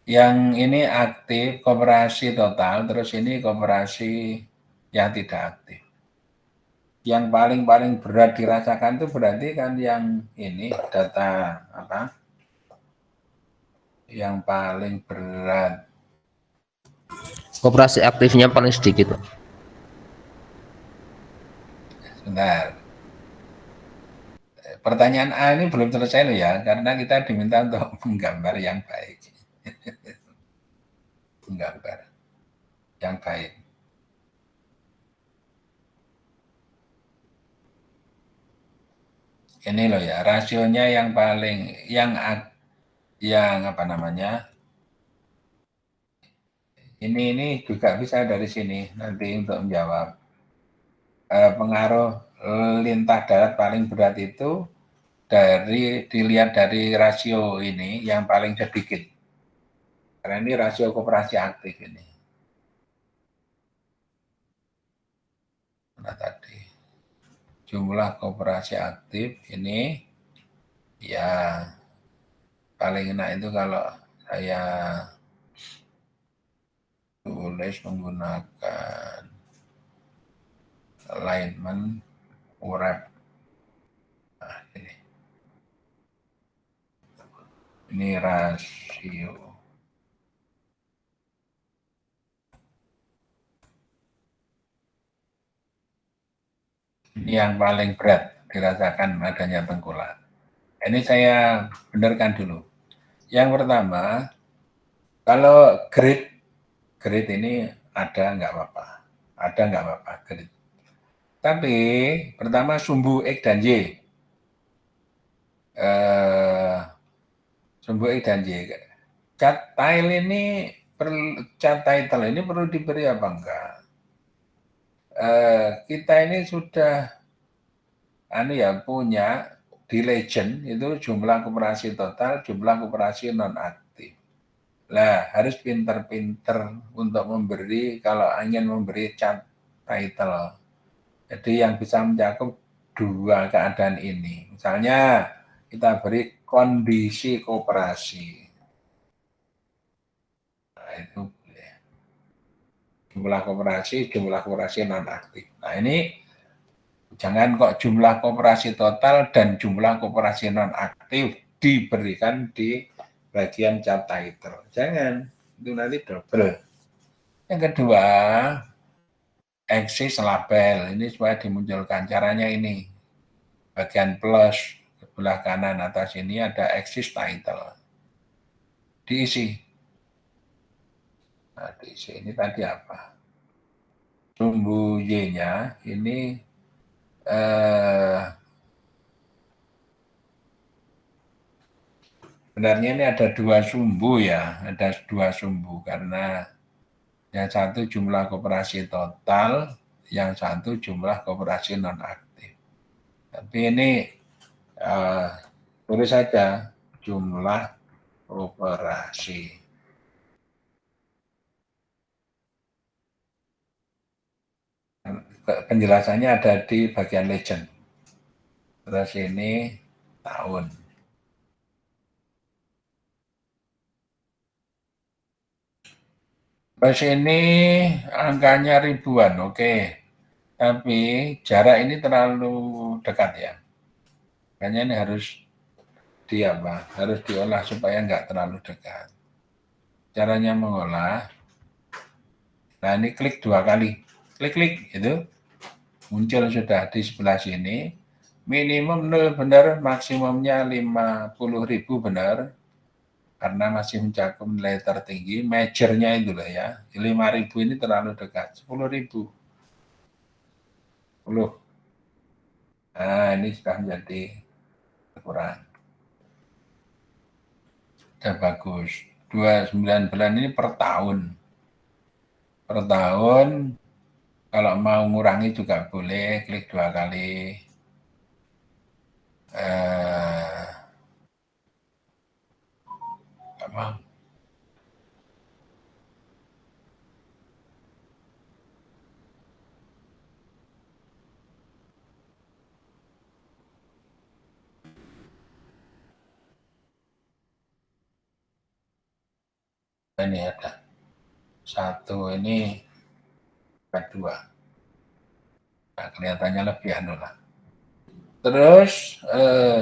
Yang ini aktif, koperasi total, terus ini koperasi yang tidak aktif. Yang paling berat dirasakan itu berarti kan yang ini data apa? Yang paling berat. Koperasi aktifnya paling sedikit. Sebentar. Pertanyaan A ini belum selesai loh ya, karena kita diminta untuk menggambar yang baik. Menggambar yang baik. Ini loh ya, rasionya yang paling, yang apa namanya, ini juga bisa dari sini nanti untuk menjawab. Pengaruh lintah darat paling berat itu dilihat dari rasio ini yang paling sedikit. Karena ini rasio koperasi aktif ini. Nah tadi jumlah koperasi aktif ini ya paling enak itu kalau saya tulis menggunakan alignment wrap. Nah, ini rasio. Ini yang paling berat dirasakan adanya tengkulak. Ini saya benarkan dulu. Yang pertama, kalau grade ini ada nggak apa-apa, grade. Tapi pertama sumbu X dan Y. Sumbu X dan Y. Cat title ini perlu diberi apa enggak? Kita ini sudah punya di legend itu jumlah koperasi total, jumlah koperasi non aktif. Lah, harus pinter-pinter untuk memberi, kalau ingin memberi cat title. Jadi yang bisa mencakup dua keadaan ini. Misalnya kita beri kondisi koperasi. Nah, itu jumlah koperasi non aktif. Nah, ini jangan kok jumlah koperasi total dan jumlah koperasi non aktif diberikan di bagian cat title. Jangan, itu nanti double. Yang kedua, eksis label. Ini supaya dimunculkan. Caranya ini. Bagian plus sebelah kanan atas ini ada eksis title. Diisi. Nah, diisi ini tadi apa? Sumbu Y-nya ini sebenarnya ini ada dua sumbu ya, ada dua sumbu karena yang satu jumlah koperasi total, yang satu jumlah koperasi non aktif. Tapi ini tulis saja jumlah koperasi. Penjelasannya ada di bagian legend. Terus ini tahun. Terus ini angkanya ribuan, oke. Tapi jarak ini terlalu dekat ya. Makanya ini harus harus diolah supaya nggak terlalu dekat. Caranya mengolah. Nah, ini klik 2 kali. Klik itu muncul sudah di sebelah sini. Minimum 0 benar, maksimumnya 50.000 benar. Karena masih mencakup nilai tertinggi, majornya itu lah ya. 5.000 ini terlalu dekat. 10.000. 10. Nah, ini sudah menjadi kurang. Sudah bagus. 29 ini per tahun. Per tahun, kalau mau ngurangi juga boleh, klik 2 kali. Nggak mau. Ini ada. 1 ini, 2. Nah, kelihatannya lebih anu lah. Terus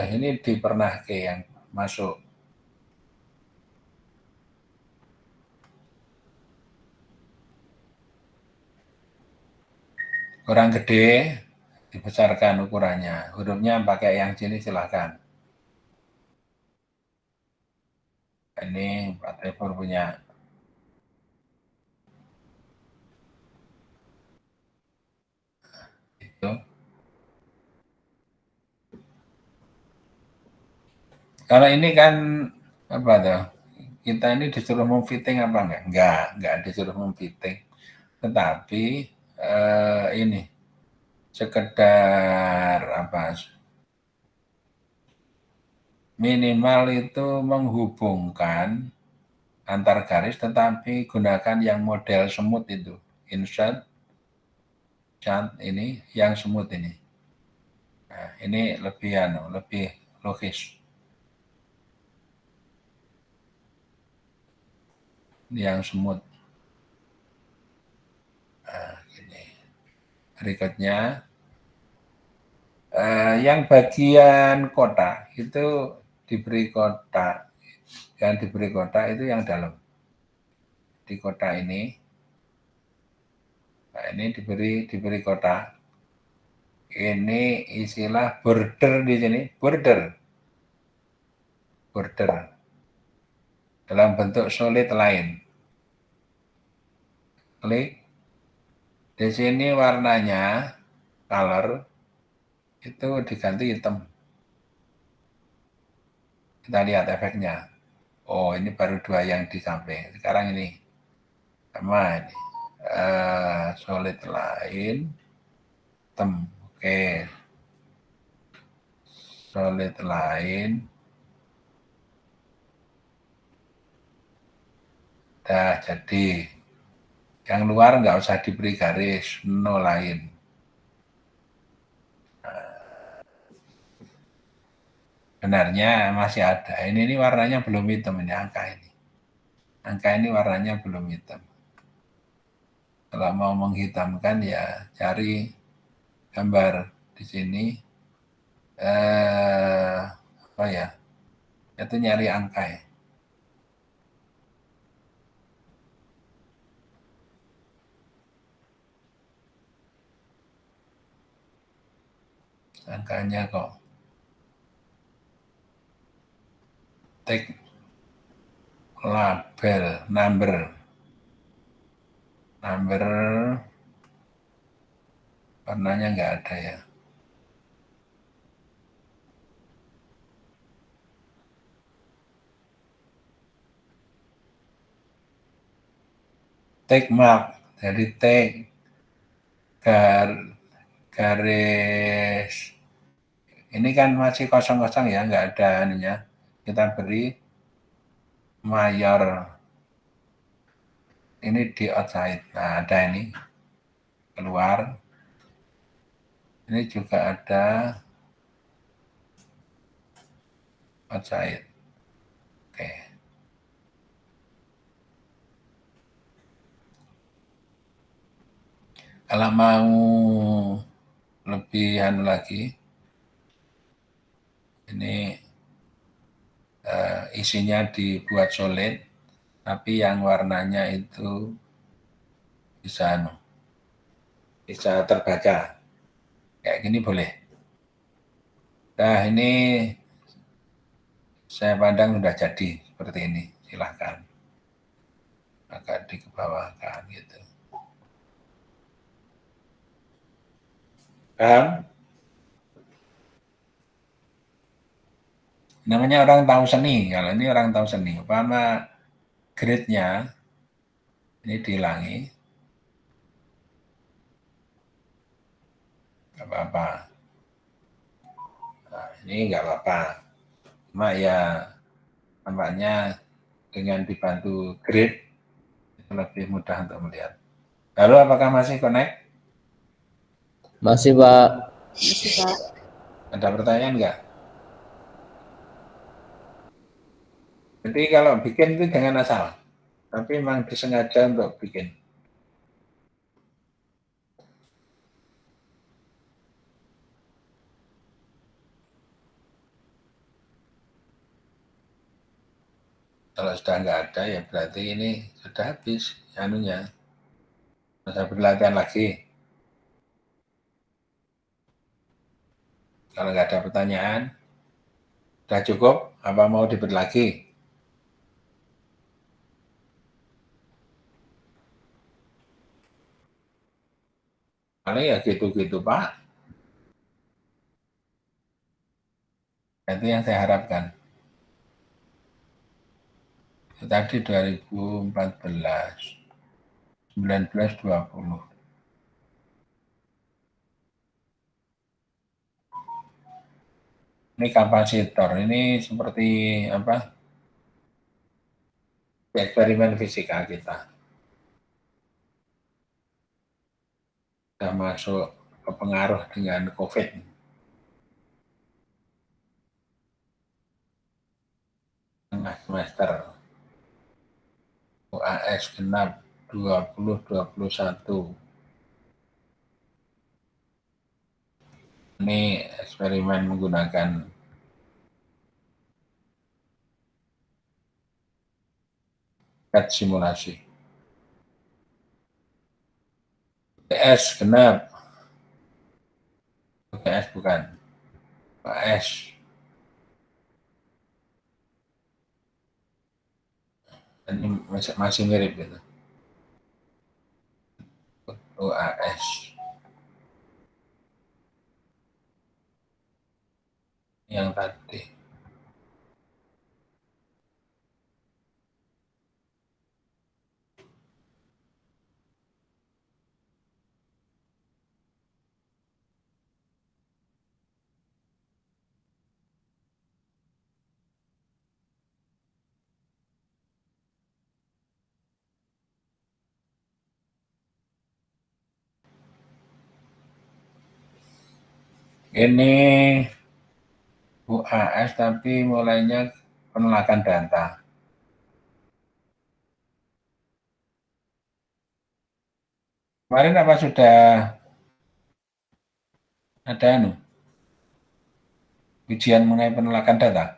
ini di pernah ke yang masuk. Kurang gede, dibesarkan ukurannya. Hurufnya pakai yang sini silahkan. Ini Pak Trevor punya. Itu. Kalau ini kan apa tuh? Kita ini disuruh memfitting apa enggak? Enggak disuruh memfitting. Tetapi ini sekedar apa? Minimal itu menghubungkan antar garis, tetapi gunakan yang model semut itu. Insert, chart ini, yang semut ini. Nah, ini lebih logis. Ini yang semut. Nah, gini. Berikutnya, yang bagian kotak itu diberi kotak. Yang diberi kotak itu yang dalam. Di kotak ini. Nah, ini diberi kotak. Ini istilah border di sini, border dalam bentuk solid line. Klik di sini warnanya color itu diganti hitam. Kita lihat efeknya. Oh, ini baru 2 yang di samping. Sekarang ini sama ini. Solid lain hitam. Oke. Solid lain. Dah jadi. Yang luar nggak usah diberi garis, no lain. Benarnya masih ada. Ini warnanya belum hitam, ini angka ini. Angka ini warnanya belum hitam. Kalau mau menghitamkan ya cari gambar di sini. Apa ya? Itu nyari angka ya. Angkanya kok. Take label number warnanya nggak ada ya. Take mark, jadi take garis ini kan masih kosong-kosong ya, nggak ada ininya. Kita beri mayor. Ini di outside. Nah, ada ini keluar. Ini juga ada outside. Oke. Kalau mau lebih lagi, ini isinya dibuat solid, tapi yang warnanya itu bisa terbaca. Kayak gini boleh. Nah, ini saya pandang sudah jadi seperti ini. Silahkan agak dikebawahkan gitu. Paham? Namanya orang tahu seni. Kalau ini orang tahu seni, umpama grid-nya ini dihilangi, nggak apa-apa. Nah, ini nggak apa-apa. Cuma ya tampaknya dengan dibantu grid itu lebih mudah untuk melihat. Lalu apakah masih connect? Masih, Pak. Masih, Pak. Ada pertanyaan nggak? Jadi kalau bikin itu jangan asal, tapi memang disengaja untuk bikin. Kalau sudah nggak ada ya berarti ini sudah habis anunya. Masa berlatihan lagi. Kalau nggak ada pertanyaan, sudah cukup? Apa mau diberi lagi? Paling ya gitu-gitu Pak. Itu yang saya harapkan. Tadi 2014, 19, 20. Ini kapasitor, ini seperti apa? Eksperimen fisika kita. Sudah masuk ke pengaruh dengan COVID. Tengah semester. UAS genap 2021. Ini eksperimen menggunakan CAD simulasi. PS genap. PS bukan. PS. Ini masih mirip gitu. UAS. yang tadi. Ini UAS tapi mulainya penolakan data. Kemarin apa sudah ada ujian mengenai penolakan data?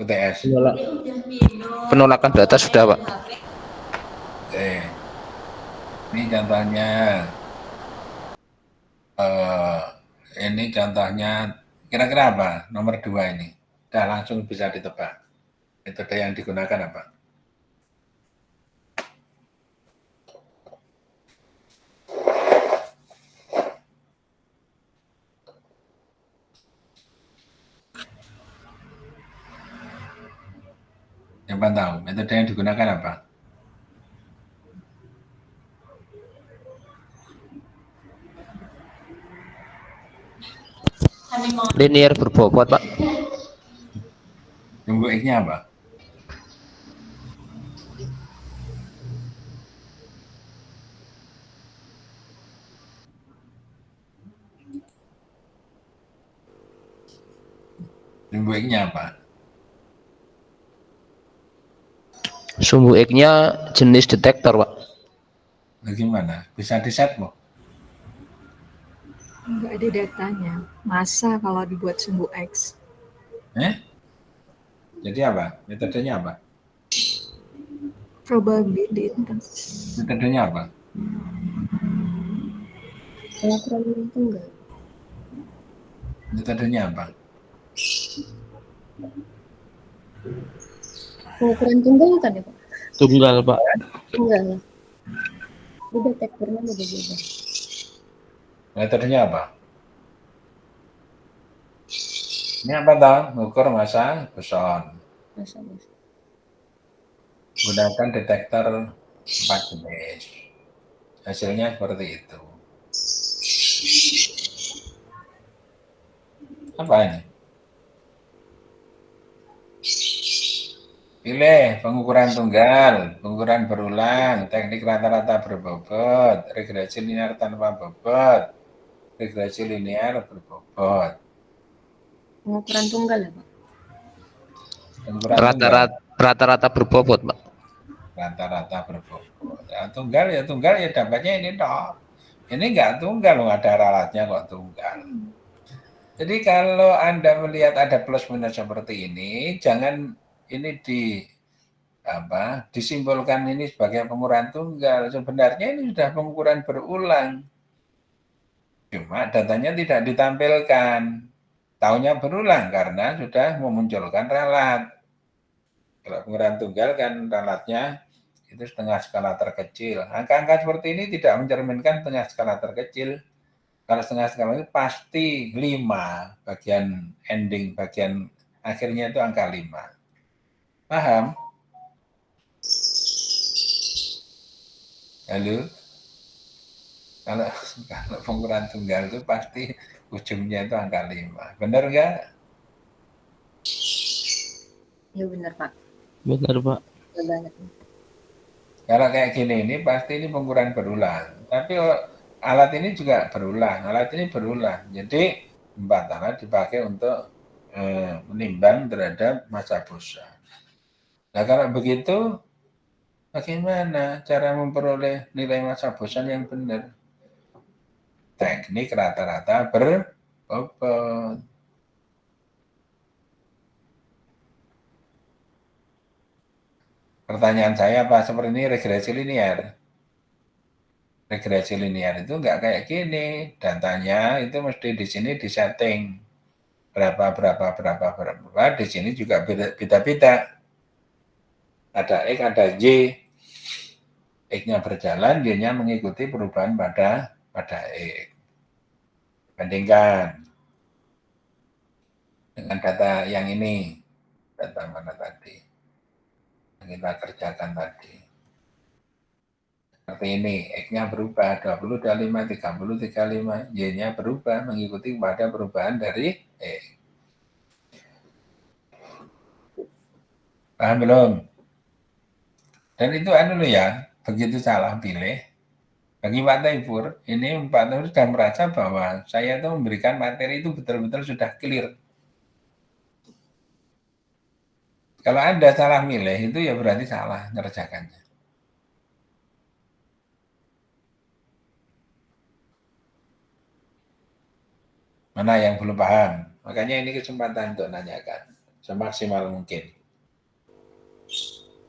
UTS. Penolakan data sudah, Pak. Oke. Ini contohnya. Ini contohnya kira-kira apa? Nomor 2 ini. Udah langsung bisa ditebak. Metode yang digunakan apa? Siapa tahu metode yang digunakan apa? Linear berbobot, Pak. Sumbu X-nya apa? Sumbu X-nya apa? Sumbu X-nya jenis detektor, Pak. Bagaimana? Bisa di-set mau? Nggak ada datanya. Masa kalau dibuat sumbu X? Jadi apa? Metodenya apa? Probabilitas. Metodenya apa? Pengukuran tunggal. Metodenya apa? Pengukuran tunggal kan ya Pak? Tunggal, Pak. Tunggal. Di detektornya beda-beda. Metodenya apa? Ini apa tahu? Mengukur massa boson. Masa-masa. Gunakan detektor 4 jenis. Hasilnya seperti itu. Apa ini? Pilih pengukuran tunggal, pengukuran berulang, teknik rata-rata berbobot, regresi linear tanpa bobot, regresi linear berbobot. Pengukuran tunggal ya Pak? Pengukuran tunggal, Rata-rata berbobot, Pak. rata-rata berbobot. Ya, tunggal ya dapatnya ini toh. Ini enggak tunggal, loh, ada ralatnya kok tunggal. Jadi kalau Anda melihat ada plus minus seperti ini, jangan ini disimbolkan ini sebagai pengukuran tunggal. Sebenarnya ini sudah pengukuran berulang. Cuma datanya tidak ditampilkan. Taunya berulang karena sudah memunculkan ralat. Kalau pengukuran tunggal kan ralatnya itu setengah skala terkecil. Angka-angka seperti ini tidak mencerminkan setengah skala terkecil. Kalau setengah skala itu pasti 5, bagian ending, bagian akhirnya itu angka 5. Paham? Halo? Kalau pengukuran tunggal itu pasti ujungnya itu angka 5. Benar nggak? Iya benar Pak. Benar, Pak. Benar banget. Kalau kayak gini ini pasti ini pengukuran berulang. Tapi alat ini juga berulang. Alat ini berulang. Jadi 4 alat dipakai untuk menimbang terhadap massa boson. Nah kalau begitu, bagaimana cara memperoleh nilai massa boson yang benar? Teknik rata-rata berbobot. Pertanyaan saya apa seperti ini regresi linear? Regresi linear itu enggak kayak gini. Datanya itu mesti di sini disetting berapa. Di sini juga beda-beda. Ada X, ada Y. X-nya berjalan, Y-nya mengikuti perubahan pada X. Bandingkan. dengan data yang ini. Data mana tadi? Yang kita kerjakan tadi. Seperti ini, X-nya berubah 20, 25, 30, 35, Y-nya berubah mengikuti pada perubahan dari X. Paham belum? Dan itu anu ya, begitu salah pilih. Bagi Pak Taifur, ini Pak Taifur sudah merasa bahwa saya itu memberikan materi itu betul-betul sudah clear. Kalau Anda salah milih, itu ya berarti salah ngerjakannya. Mana yang belum paham? Makanya ini kesempatan untuk nanyakan semaksimal mungkin.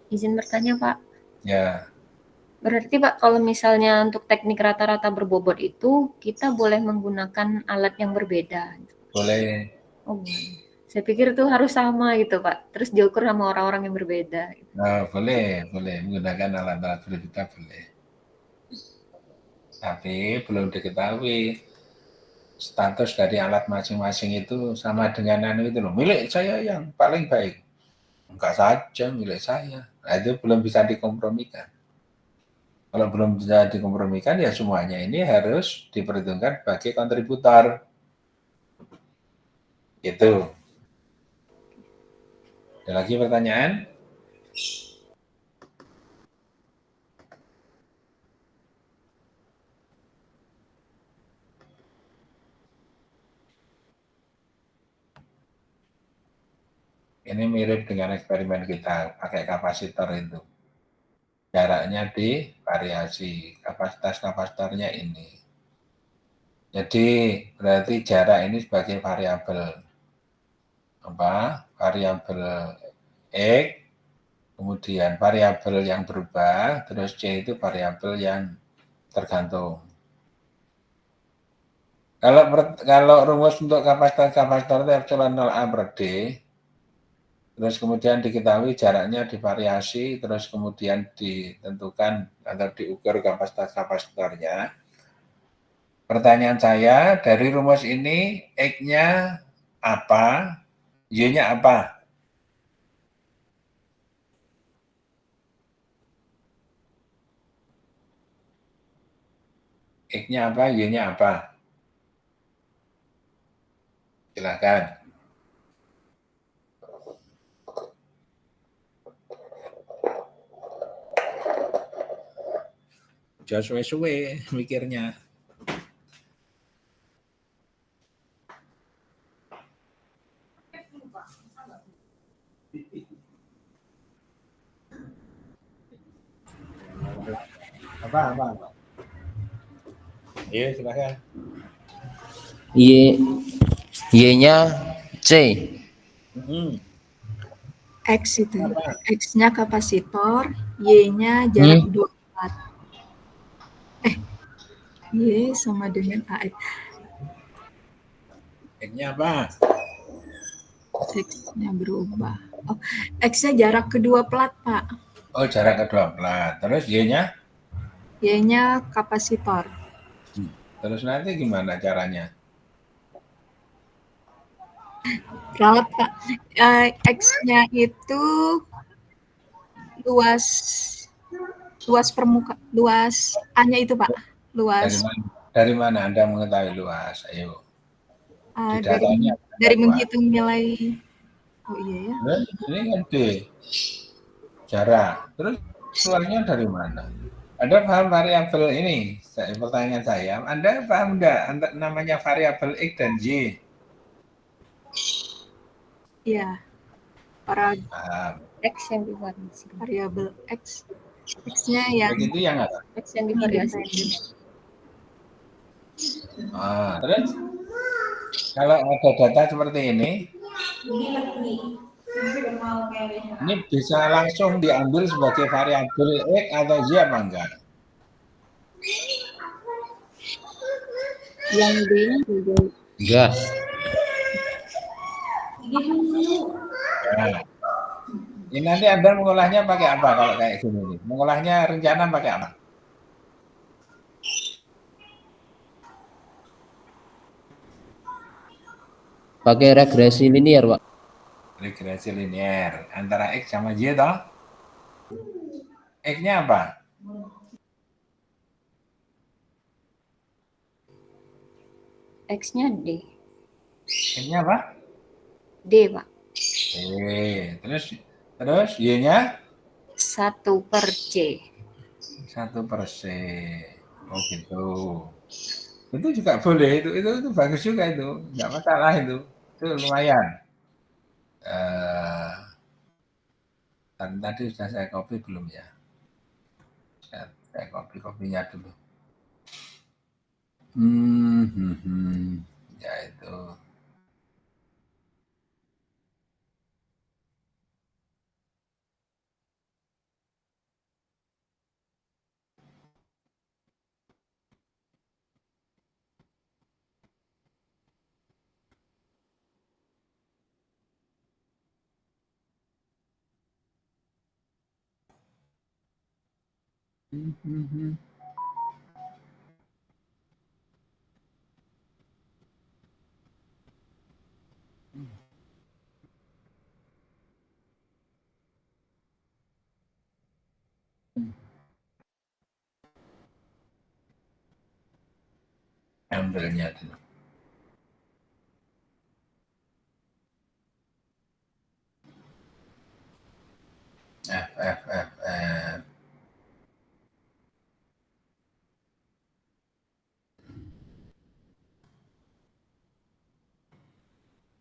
Izin bertanya, Pak. Ya, Berarti Pak, kalau misalnya untuk teknik rata-rata berbobot itu, kita boleh menggunakan alat yang berbeda. boleh. Oh, boleh. Saya pikir itu harus sama gitu, Pak. Terus diukur sama orang-orang yang berbeda. Nah, boleh menggunakan alat-alat berbeda boleh. Tapi belum diketahui status dari alat masing-masing itu sama dengan anu itu loh. Milik saya yang paling baik. Enggak saja milik saya. Nah, itu belum bisa dikompromikan. Kalau belum bisa dikompromikan ya semuanya ini harus diperhitungkan sebagai kontributor. Gitu. Ada lagi pertanyaan? Ini mirip dengan eksperimen kita pakai kapasitor itu. Jaraknya divariasi, kapasitas kapasitornya ini. Jadi berarti jarak ini sebagai variabel variabel X, kemudian variabel yang berubah, terus C itu variabel yang tergantung. Kalau rumus untuk kapasitor itu epsilon 0A per D, terus kemudian diketahui jaraknya divariasi, terus kemudian ditentukan atau diukur kapasitas kapasitornya. Pertanyaan saya, dari rumus ini X-nya apa, Y-nya apa? X-nya apa, Y-nya apa? Silakan. Jangan suwe-suwe mikirnya. Apa? Iya, silakan. Y-nya C. X itu. X-nya kapasitor, Y-nya jarak 2 plat. Y sama dengan AX. X-nya apa? X-nya berubah. Oh, X-nya jarak kedua plat, Pak. Oh, jarak kedua plat. Terus Y-nya? Y-nya kapasitor. Terus nanti gimana caranya? Ralat, Pak. X-nya itu luas A-nya itu, Pak. Luas. Dari mana Anda mengetahui luas? Ayo. Di datanya dari menghitung nilai. Oh iya ya. Ini kan D. Jarak. Terus luasnya dari mana? Anda paham variabel ini? Pertanyaan saya. Anda paham enggak namanya variabel X dan Y? Iya. X yang divariasi. Variabel X. X-nya yang begitu ya nggak? X yang divariasi. Terus kalau ada data seperti ini bisa langsung diambil sebagai variabel X atau Y apa enggak? Yang D-nya juga. Enggak. Nah, ini nanti Anda mengolahnya pakai apa kalau kayak gini? Mengolahnya rencana pakai apa? Pakai regresi linier, Pak. Regresi linier antara X sama Y toh. X-nya apa? X-nya D. X-nya apa? D, Pak. Terus Y-nya 1/C. 1/C. Oh gitu. Itu juga boleh, itu bagus juga itu, nggak masalah itu lumayan. Dan tadi sudah saya copy belum ya? Saya copy kopinya dulu. Ya itu. Ambilnya dulu. F.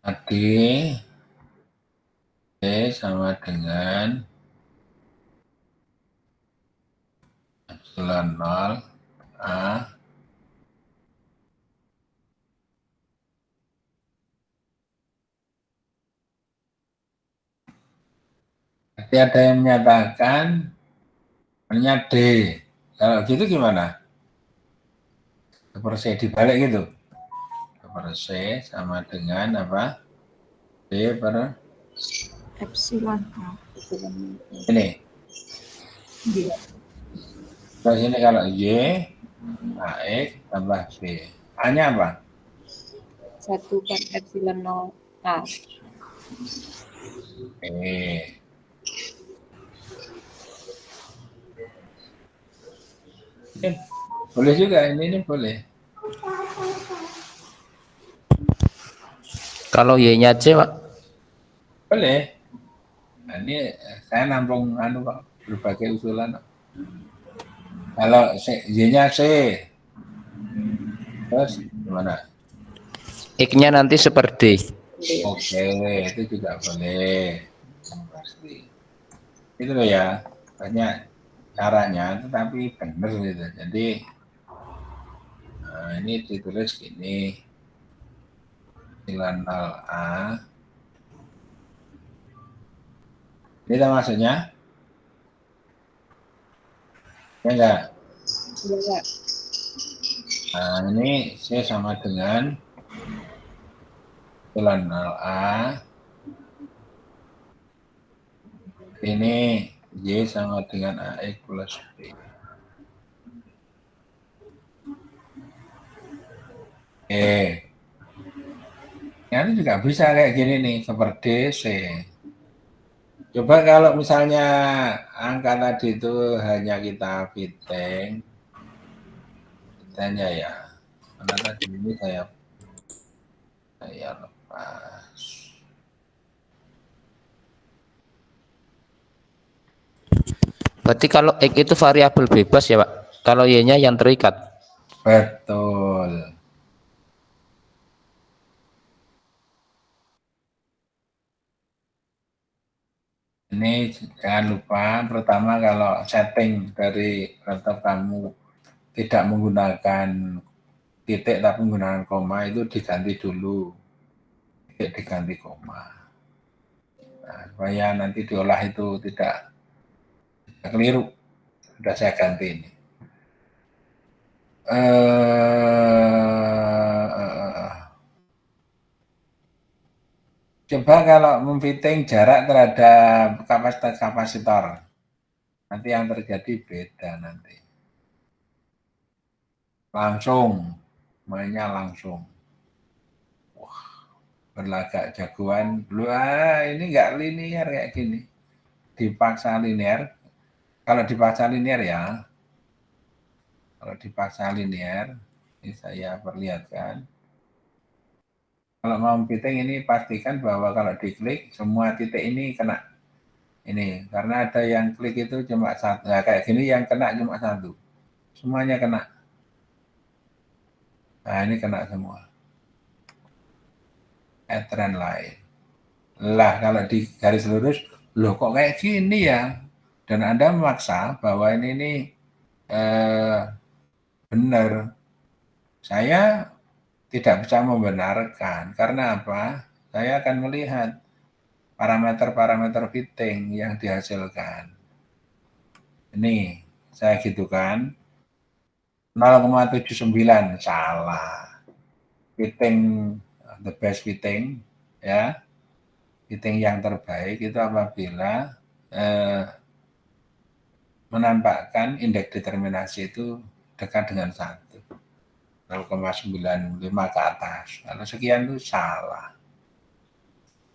Tadi sama dengan epsilon 0 A. Tadi ada yang menyatakan ternyata D. Kalau gitu gimana? C dibalik gitu. C sama dengan apa? D per Epsilon. ini. Terus ini kalau Y, AX tambah B. A-nya apa? 1/epsilon 0 A. Boleh juga, ini boleh. Kalau Y-nya C, Pak. Boleh. Nah, ini saya nampung Pak, berbagai usulan. Kalau Y-nya C, terus gimana? X-nya nanti seperti D. Oke, itu juga boleh. Pasti. Itu loh ya, banyak caranya, tetapi benar gitu. Jadi ini ditulis gini, epsilon 0A. Ini tak maksudnya? Ya enggak? Nah, ini C sama dengan epsilon 0A. Ini Y sama dengan AX plus B. Ini juga bisa kayak gini nih, seperti C. Coba kalau misalnya angka tadi itu hanya kita fitting, tanya ya, karena tadi ini saya lepas. Berarti kalau X itu variabel bebas ya, Pak. Kalau Y-nya yang terikat. Betul. Ini jangan lupa, pertama kalau setting dari laptop kamu tidak menggunakan titik tapi menggunakan koma, itu diganti dulu. Titik diganti koma. Nah, supaya nanti diolah itu tidak keliru. Sudah saya ganti ini. Coba kalau memfitting jarak terhadap kapasitor, nanti yang terjadi beda nanti. Langsung, mainnya langsung. Wah, berlagak jagoan, ini nggak linear kayak gini. Dipaksa linear, kalau dipaksa linear ya, kalau dipaksa linear, ini saya perlihatkan. Kalau mau fitting ini pastikan bahwa kalau diklik semua titik ini kena. Ini karena ada yang klik itu cuma satu. Nah, kayak gini yang kena cuma satu. Semuanya kena. Nah, ini kena semua. Trend line. Lah kalau di garis lurus, loh kok kayak gini ya? Dan Anda memaksa bahwa ini benar. Saya tidak bisa membenarkan. Karena apa? Saya akan melihat parameter-parameter fitting yang dihasilkan. Ini saya gitukan 0,79 salah. Fitting the best fitting ya. Fitting yang terbaik itu apabila menampakkan indeks determinasi itu dekat dengan 1. 0,95 ke atas. Kalau sekian itu salah.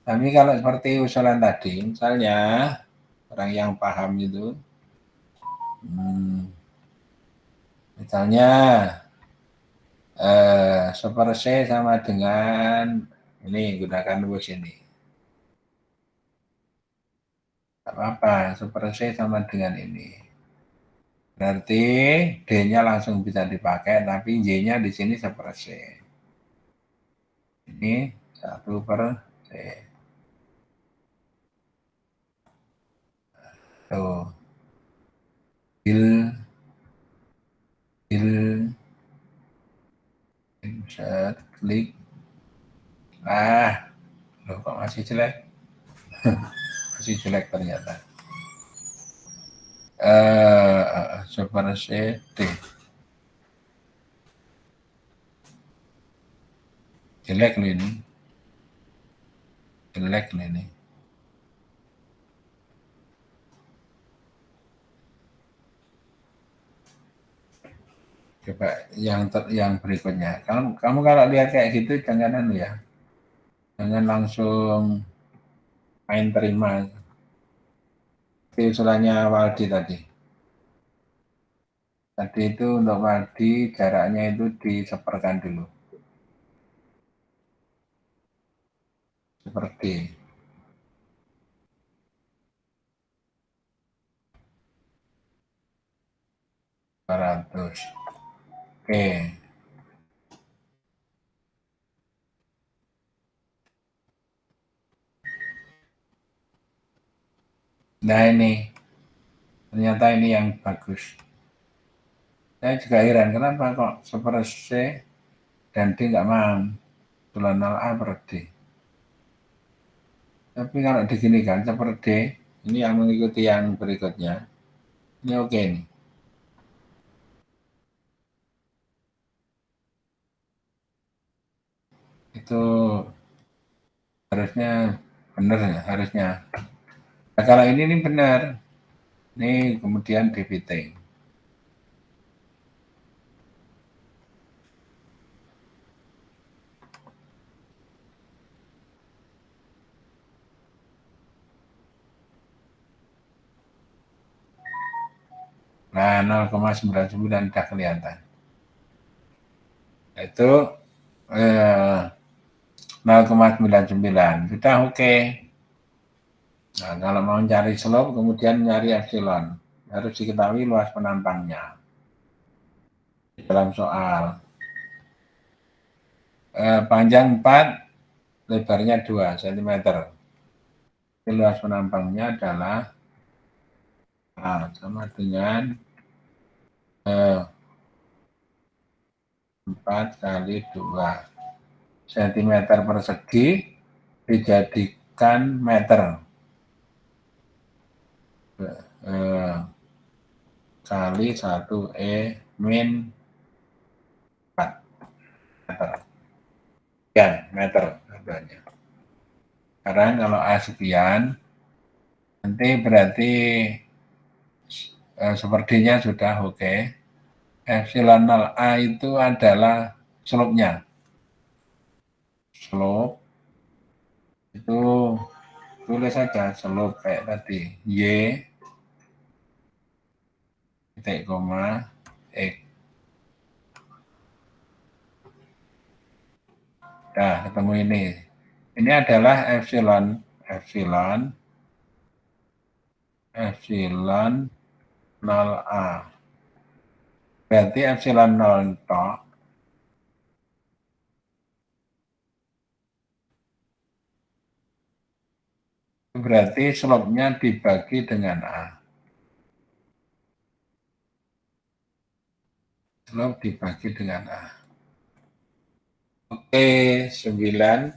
Tapi kalau seperti usulan tadi, misalnya orang yang paham itu, misalnya super C sama dengan ini, gunakan rumus ini. Tidak apa-apa, super C sama dengan ini. Berarti D-nya langsung bisa dipakai, tapi Y-nya di sini super C. Ini 1/C. Tuh. Insert, klik. Loh kok masih jelek? Masih jelek ternyata. Super C, D. Jelek loh ini. Jelek loh ini. Coba yang berikutnya. Kamu kalau lihat kayak gitu jangan ya. Jangan langsung main terima. Seperti usulannya Waldi tadi. Tadi itu untuk Waldi jaraknya itu diseperkan dulu. Seperti 200. Oke. Nah ini, ternyata ini yang bagus. Saya juga heran, kenapa kok super C dan D nggak mau? Tulan 0A per D. Tapi kalau diginikan seperti D, ini yang mengikuti yang berikutnya. Ini oke nih. Itu harusnya benar ya, harusnya. Nah, kalau ini benar. Ini kemudian di-fitting. Nah, 0,99 sudah kelihatan. Itu 0,99 sudah oke. Nah, kalau mau cari slope kemudian nyari epsilon, harus diketahui luas penampangnya di dalam soal. Panjang 4, lebarnya 2 cm. Luas penampangnya adalah sama dengan 4 kali 2 cm persegi dijadikan meter. Kali 1E min 4 meter. Sekian meter harganya. Sekarang kalau A sekian, nanti berarti sepertinya sudah oke. Epsilon 0A itu adalah slope-nya. Slope Itu tulis saja slope kayak tadi, Y titik koma X. Nah, ketemu ini. Ini adalah epsilon 0A. Berarti epsilon 0 tok. Berarti slope-nya dibagi dengan A. Slope dibagi dengan A. Oke, 9,0.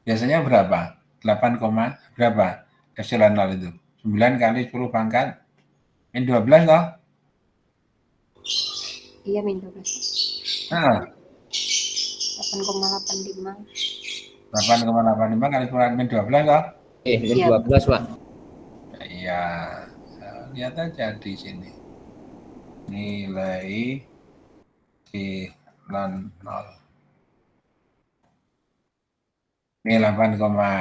Biasanya berapa? 8, berapa? Epsilon 0 itu. 9 kali 10 pangkat. Min 12 toh? Iya, min 12. Nah, 8,85. 8,85 kali min 12 toh? Min Iya. 12, Pak. Iya, lihat aja di sini. Nilai epsilon 0. Ini 8,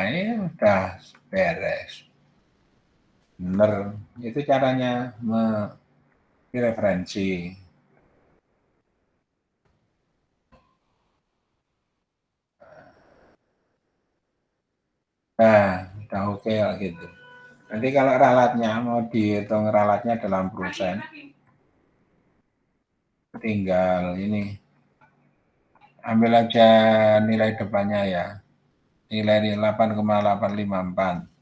ini udah beres. Bener, itu caranya referensi. Nah, udah oke gitu. Nanti kalau ralatnya mau dihitung ralatnya dalam persen, tinggal ini ambil aja nilai depannya ya. Nilai 8,854.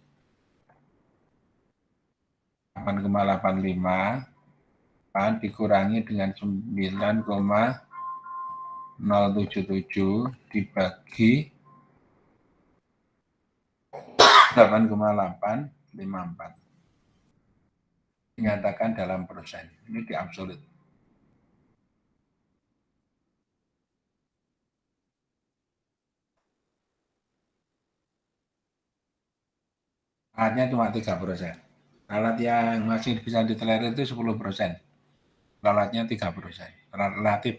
8,854 dikurangi dengan 9,077 dibagi 8,854. Dinyatakan dalam persen. Ini di absolut. Ralatnya cuma 3%. Ralat yang masih bisa ditolerir itu 10%. Ralatnya 3%. Ralat relatif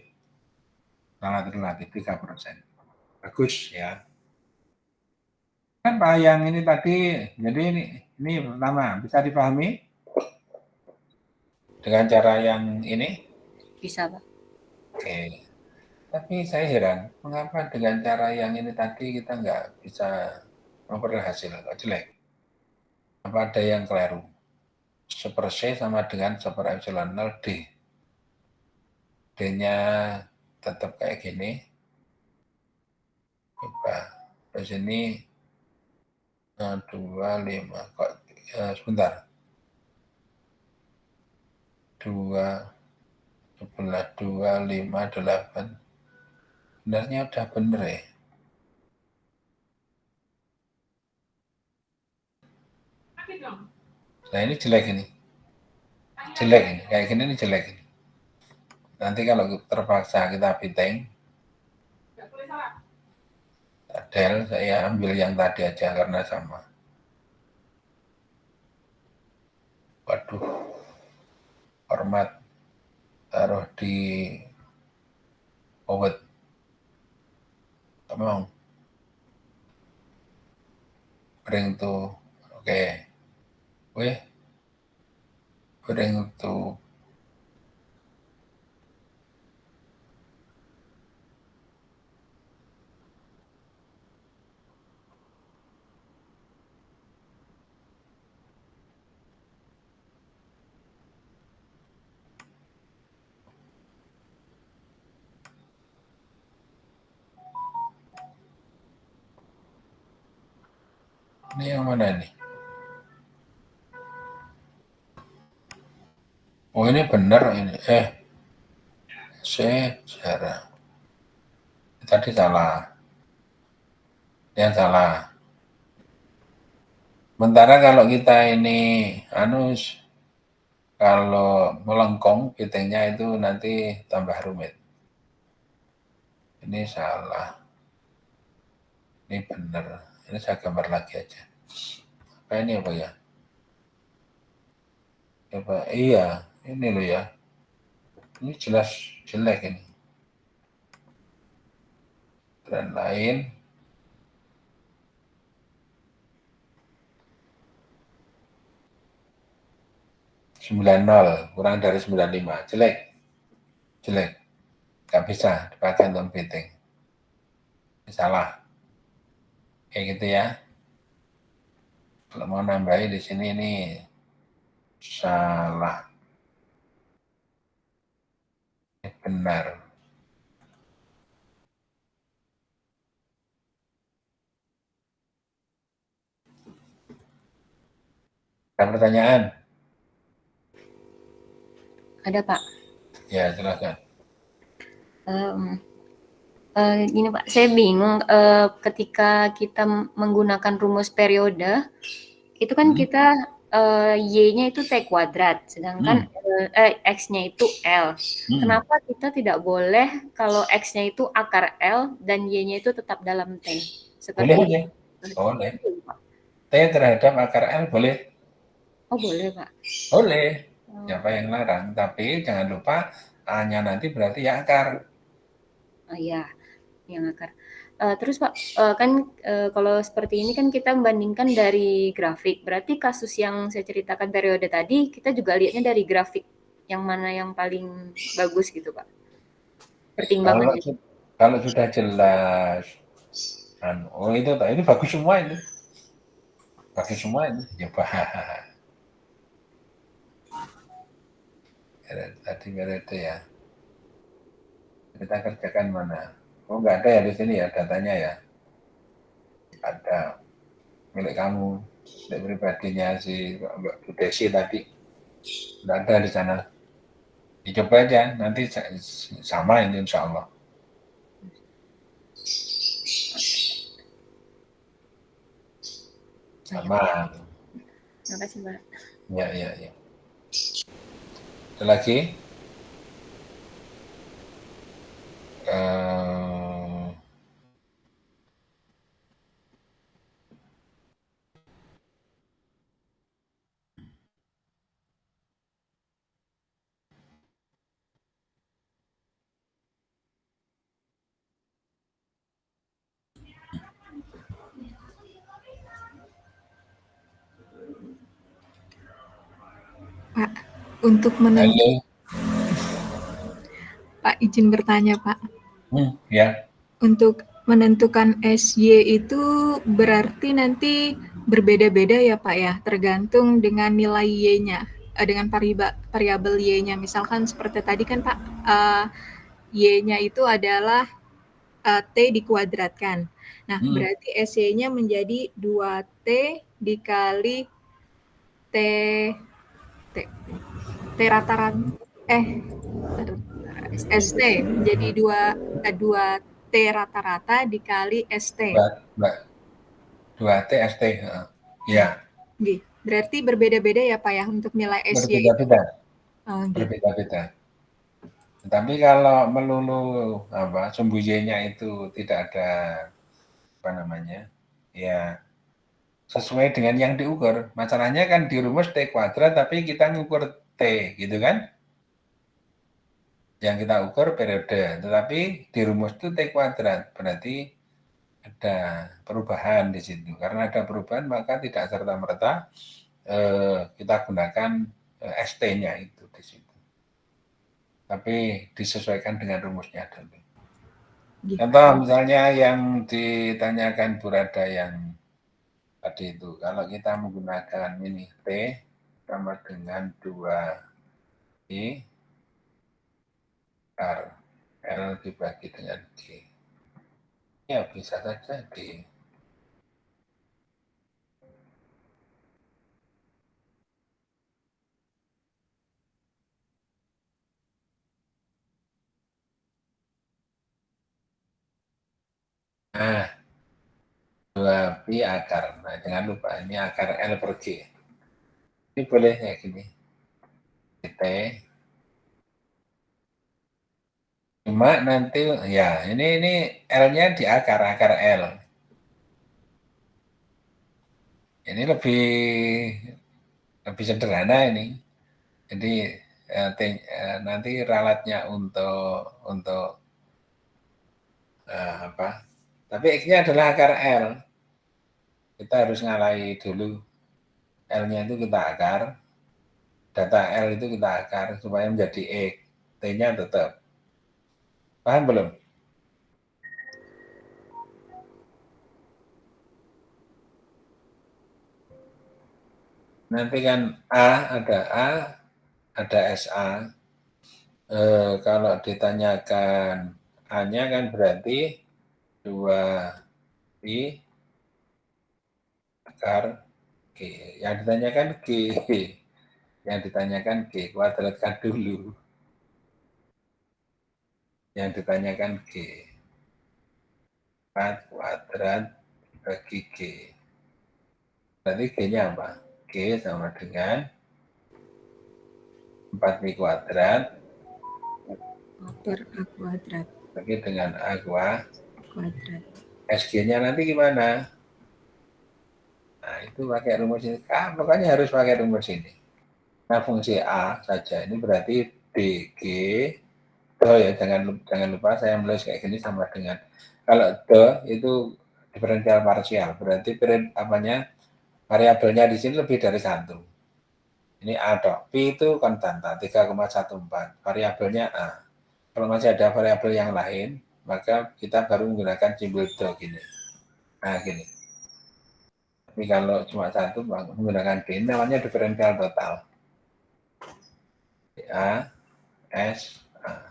3%. Bagus ya. Kan Pak yang ini tadi, jadi ini pertama bisa dipahami dengan cara yang ini? Bisa, Pak. Oke. Tapi saya heran, mengapa dengan cara yang ini tadi kita nggak bisa memperoleh hasil, kok jelek? Apa ada yang keliru? Super C sama dengan super epsilon 0 D. D-nya tetap kayak gini. Coba di sini 25 kok sebentar. 2,11,258. Sebenarnya udah bener ya. Nah ini jelek ini. Jelek ini. Kayak gini ini jelek ini. Nanti kalau terpaksa kita fitting, del saya ambil yang tadi aja karena sama. Waduh. Format taruh di forward. Ngomong. Bring to, oke. Weh. Bring to ini yang mana nih? Oh ini benar ini. Sejarah. Tadi salah. Yang salah. Sementara kalau kita ini kalau melengkung fittingnya itu nanti tambah rumit. Ini salah. Ini benar. Ini saya gambar lagi aja. Apa ini apa ya? Coba, iya, ini loh ya. Ini jelas jelek ini. Dan lain 90 kurang dari 95. Jelek. Nggak bisa dipakai untuk meeting. Salah. Kayak gitu ya. Kalau mau nambahin di sini ini salah. Benar. Ada pertanyaan? Ada Pak. Ya, silakan. Gini Pak, saya bingung ketika kita menggunakan rumus periode, itu kan kita Y-nya itu T kuadrat, sedangkan X-nya itu L. Kenapa kita tidak boleh kalau X-nya itu akar L dan Y-nya itu tetap dalam T? Boleh. T terhadap akar L boleh. Oh boleh Pak. Boleh. Siapa yang larang? Tapi jangan lupa A-nya nanti berarti ya akar. Oh iya, yang akar. Terus Pak, kan kalau seperti ini kan kita membandingkan dari grafik. Berarti kasus yang saya ceritakan periode tadi, kita juga lihatnya dari grafik. Yang mana yang paling bagus gitu Pak? Pertimbangannya. Kalau sudah jelas, itu bagus semua itu. Bagus semua itu. Coba. Tadi periode ya. Kita kerjakan mana? Oh, nggak ada ya di sini ya datanya ya. Ada milik kamu, milik pribadinya si Mbak Bu Desi tadi. Nggak ada di sana. Dicoba aja, nanti sama ini insya Allah. Sama. Terima kasih Pak. Ya. Ada lagi? Pak, untuk Pak izin bertanya Pak. Ya. Untuk menentukan SY itu berarti nanti berbeda-beda ya Pak ya, tergantung dengan nilai Y-nya, dengan variabel Y-nya. Misalkan seperti tadi kan Pak, Y-nya itu adalah T dikuadratkan. Nah, berarti SY-nya menjadi 2T dikali T rata-rata ST menjadi 2T rata-rata dikali ST. 2T ST. Ya. Berarti berbeda-beda ya Pak ya untuk nilai SY. Berbeda-beda. Tetapi kalau melulu sumbu Y-nya itu tidak ada ya sesuai dengan yang diukur. Masalahnya kan di rumus T kuadrat tapi kita ngukur T gitu kan. Yang kita ukur periode, tetapi di rumus itu T kuadrat, berarti ada perubahan di situ. Karena ada perubahan maka tidak serta-merta kita gunakan ST-nya itu di situ. Tapi disesuaikan dengan rumusnya dulu. Contoh misalnya yang ditanyakan Bu Rada yang tadi itu, kalau kita menggunakan mini T sama dengan 2I L dibagi dengan G. Ya bisa saja di Nah, 2pi akar. Nah, jangan lupa ini akar L per G. Ini boleh kayak gini. T. Cuma nanti ya ini L-nya di akar L. Ini lebih sederhana ini. Jadi nanti ralatnya untuk Tapi X-nya adalah akar L. Kita harus ngalahi dulu. L-nya itu kita akar. data L itu kita akar supaya menjadi X. T-nya tetap. Paham belum? Nanti kan ada SA. Kalau ditanyakan A-nya kan berarti 2 pi akar G. Yang ditanyakan G. Yang ditanyakan G. Kuadratkan dulu. Yang ditanyakan G. 4 kuadrat bagi G. Berarti G-nya apa? G sama dengan 4 pi kuadrat per A kuadrat. bagi dengan A Kuadrat. SG-nya nanti gimana? Nah, itu pakai rumus ini. Pokoknya harus pakai rumus ini. Nah, fungsi A saja. Ini berarti DG. Oh ya, jangan lupa saya menulis kayak gini sama dengan. Kalau D itu diferensial parsial. Berarti variabelnya di sini lebih dari 1. Ini A dok. Pi itu konstanta 3,14. Variabelnya A. Kalau masih ada variabel yang lain, maka kita baru menggunakan simbol D gini. Nah, gini. Tapi kalau cuma 1 menggunakan D, namanya diferensial total. A, S, A.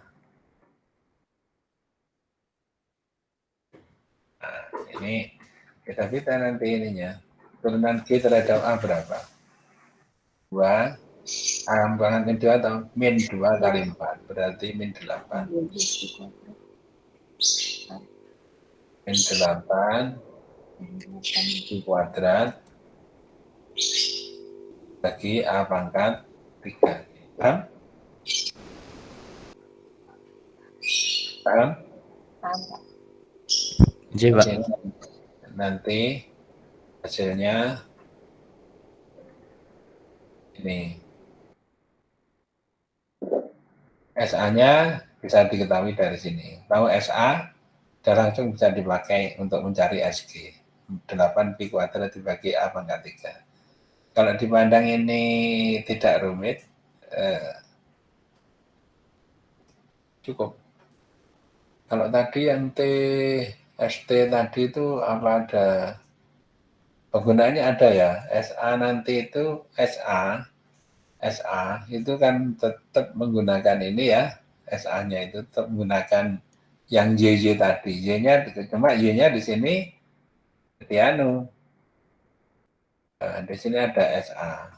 Nah, ini kita nanti ininya. Turunan G terhadap A berapa? 2, A min 2 atau min 2 kali 4. Berarti min 8. Min 8 pi kuadrat bagi A pangkat 3. Paham? Paham? J, Pak. Nanti hasilnya ini. SA-nya bisa diketahui dari sini. Tahu SA, dan langsung bisa dipakai untuk mencari SG. 8 pi kuadrat dibagi A pangkat 3. Kalau dipandang ini tidak rumit, cukup. Kalau tadi yang ST tadi itu apa ada penggunaannya ada ya. SA nanti itu SA itu kan tetap menggunakan ini ya. SA-nya itu tetap menggunakan yang JJ tadi. Y-nya cuma Y-nya di sini di anu. Nah, di sini ada SA.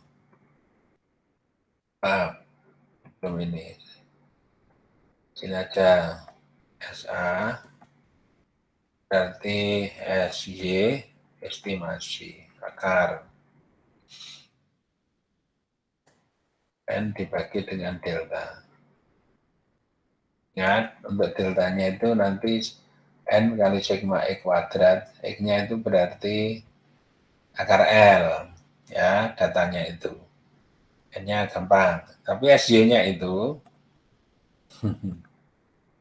Belum ini. Sini ada SA. Berarti SY estimasi akar N dibagi dengan delta. Ingat, untuk deltanya itu nanti N kali sigma E kuadrat. X-nya itu berarti akar L. Ya, datanya itu. N-nya gampang. Tapi SY-nya itu,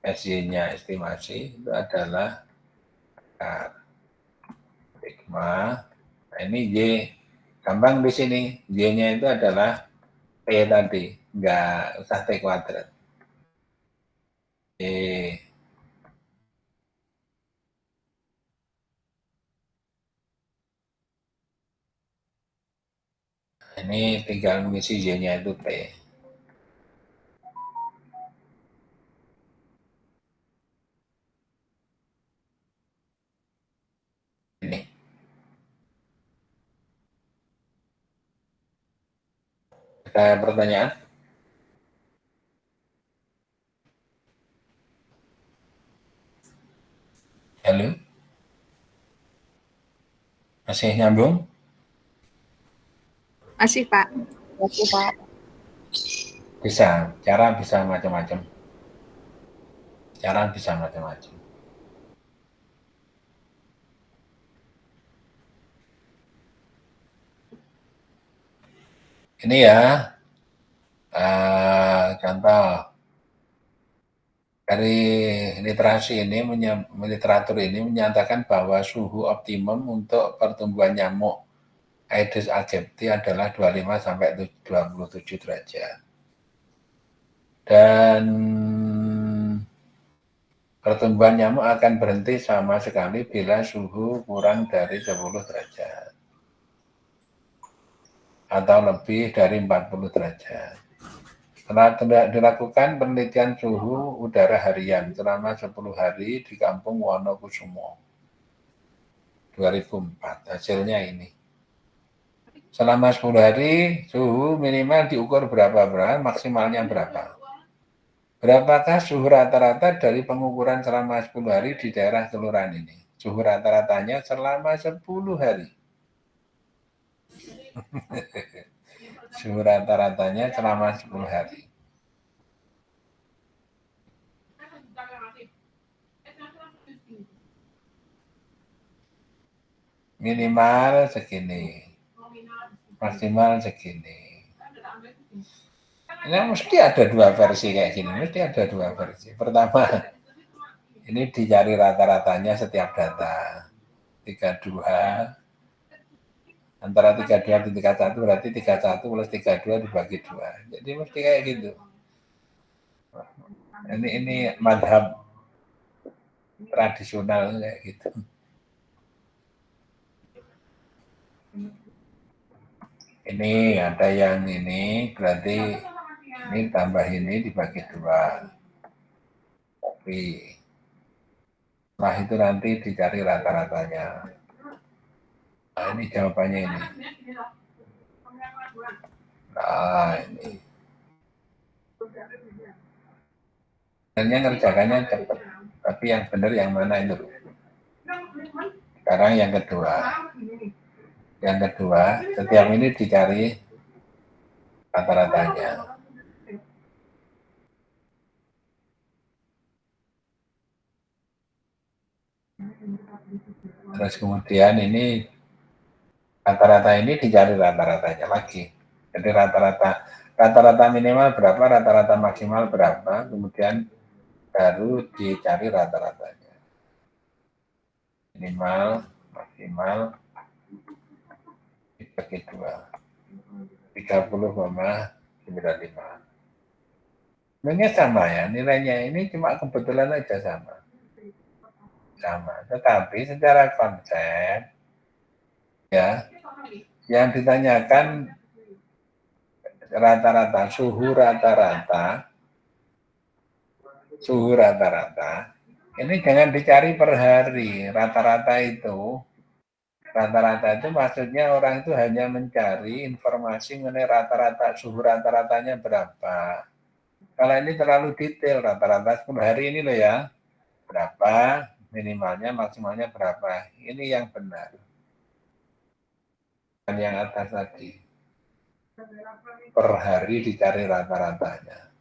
SY-nya estimasi itu adalah akar sigma. Nah, ini Y. Gampang di sini. Y-nya itu adalah T tadi. Enggak usah T kuadrat. Ini tinggal mengisi Y-nya itu T. Ini. Ada pertanyaan? Halo? Masih nyambung? Masih, Pak. Oke, Pak. Bisa. Cara bisa macam-macam. Cara bisa macam-macam. Ini ya, contoh dari literatur ini menyatakan bahwa suhu optimum untuk pertumbuhan nyamuk Aedes aegypti adalah 25 sampai 27 derajat. Dan pertumbuhan nyamuk akan berhenti sama sekali bila suhu kurang dari 10 derajat atau lebih dari 40 derajat. Setelah dilakukan penelitian suhu udara harian selama 10 hari di Kampung Wonokusumo 2004. Hasilnya ini. Selama 10 hari suhu minimal diukur berapa, maksimalnya berapa. Berapakah suhu rata-rata dari pengukuran selama 10 hari di daerah kelurahan ini? Suhu rata-ratanya selama 10 hari. Suhu rata-ratanya selama 10 hari. Minimal segini. Maksimal segini. Ini mesti ada dua versi kayak gini, mesti ada dua versi. Pertama, ini dicari rata-ratanya setiap data. 32, antara 32 dan 31 berarti 31 plus 32 dibagi 2. Jadi mesti kayak gitu. Ini madhab tradisional kayak gitu. Ini ada yang ini, berarti ini tambah ini dibagi 2. Tapi setelah itu nanti dicari rata-ratanya. Nah, ini jawabannya ini. Nah, ini. Sebenarnya ngerjakannya cepat, tapi yang benar yang mana itu? Sekarang yang kedua. Yang kedua, setiap ini dicari rata-ratanya. Terus kemudian ini rata-rata ini dicari rata-ratanya lagi. Jadi rata-rata minimal berapa, rata-rata maksimal berapa, kemudian baru dicari rata-ratanya. Minimal, maksimal dibagi 2. 30,95. Sebenarnya sama ya, nilainya ini cuma kebetulan aja sama. Tetapi secara konsep ya, yang ditanyakan rata-rata, suhu rata-rata, ini jangan dicari per hari. Rata-rata itu maksudnya orang itu hanya mencari informasi mengenai rata-rata, suhu rata-ratanya berapa. Kalau ini terlalu detail, rata-rata 10 hari ini loh ya, berapa, minimalnya, maksimalnya berapa. Ini yang benar. Dan yang atas tadi. Per hari dicari rata-ratanya.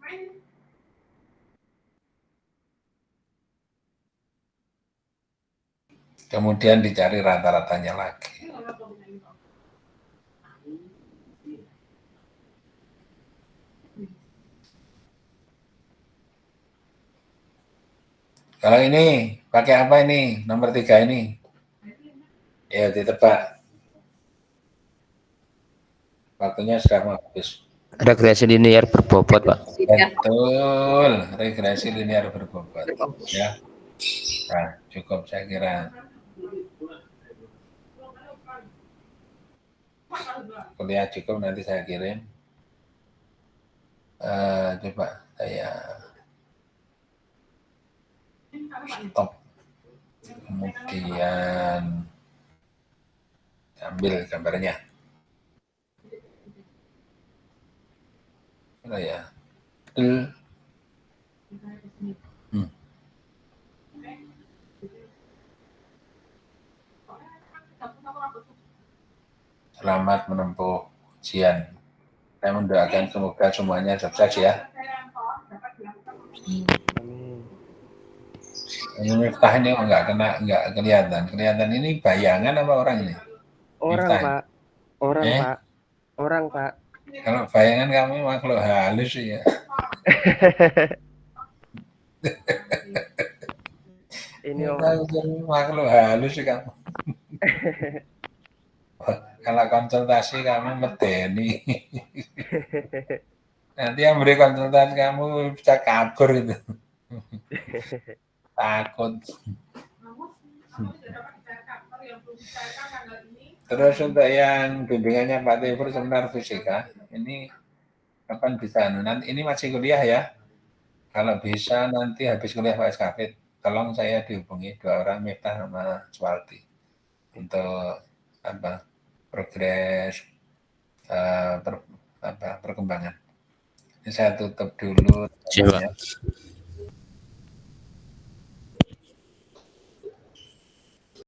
Kemudian dicari rata-ratanya lagi. Kalau ini, pakai apa ini? Nomor 3 ini. Ya, ditebak. Waktunya sudah mau habis. Regresi linear berbobot, Pak. Betul, regresi linear berbobot. Ya. Nah, cukup saya kira. Kuliah cukup, nanti saya kirim. Coba saya stop. Kemudian ambil gambarnya. Oh ya. Selamat menempuh ujian. Saya mendoakan semoga semuanya sukses ya. Ini Miftah ini enggak kelihatan. Kelihatan ini bayangan apa orang ini? Orang, Miftah. Pak. Orang, Pak. Orang, Pak. Kalau bayangan kamu makhluk halus ya. Ini orang. Makhluk halus kamu. Kalau konsultasi kamu medeni. Nanti yang beri konsultasi kamu bisa kabur itu. Takut. Terus untuk yang bimbingannya Pak Tifur seminar fisika, ini kapan bisa? Nanti ini masih kuliah ya. Kalau bisa nanti habis kuliah Pak Eskafit, tolong saya dihubungi 2 orang, Miftah sama Suwaldi, untuk apa progres perkembangan. Ini saya tutup dulu. Siap, Pak.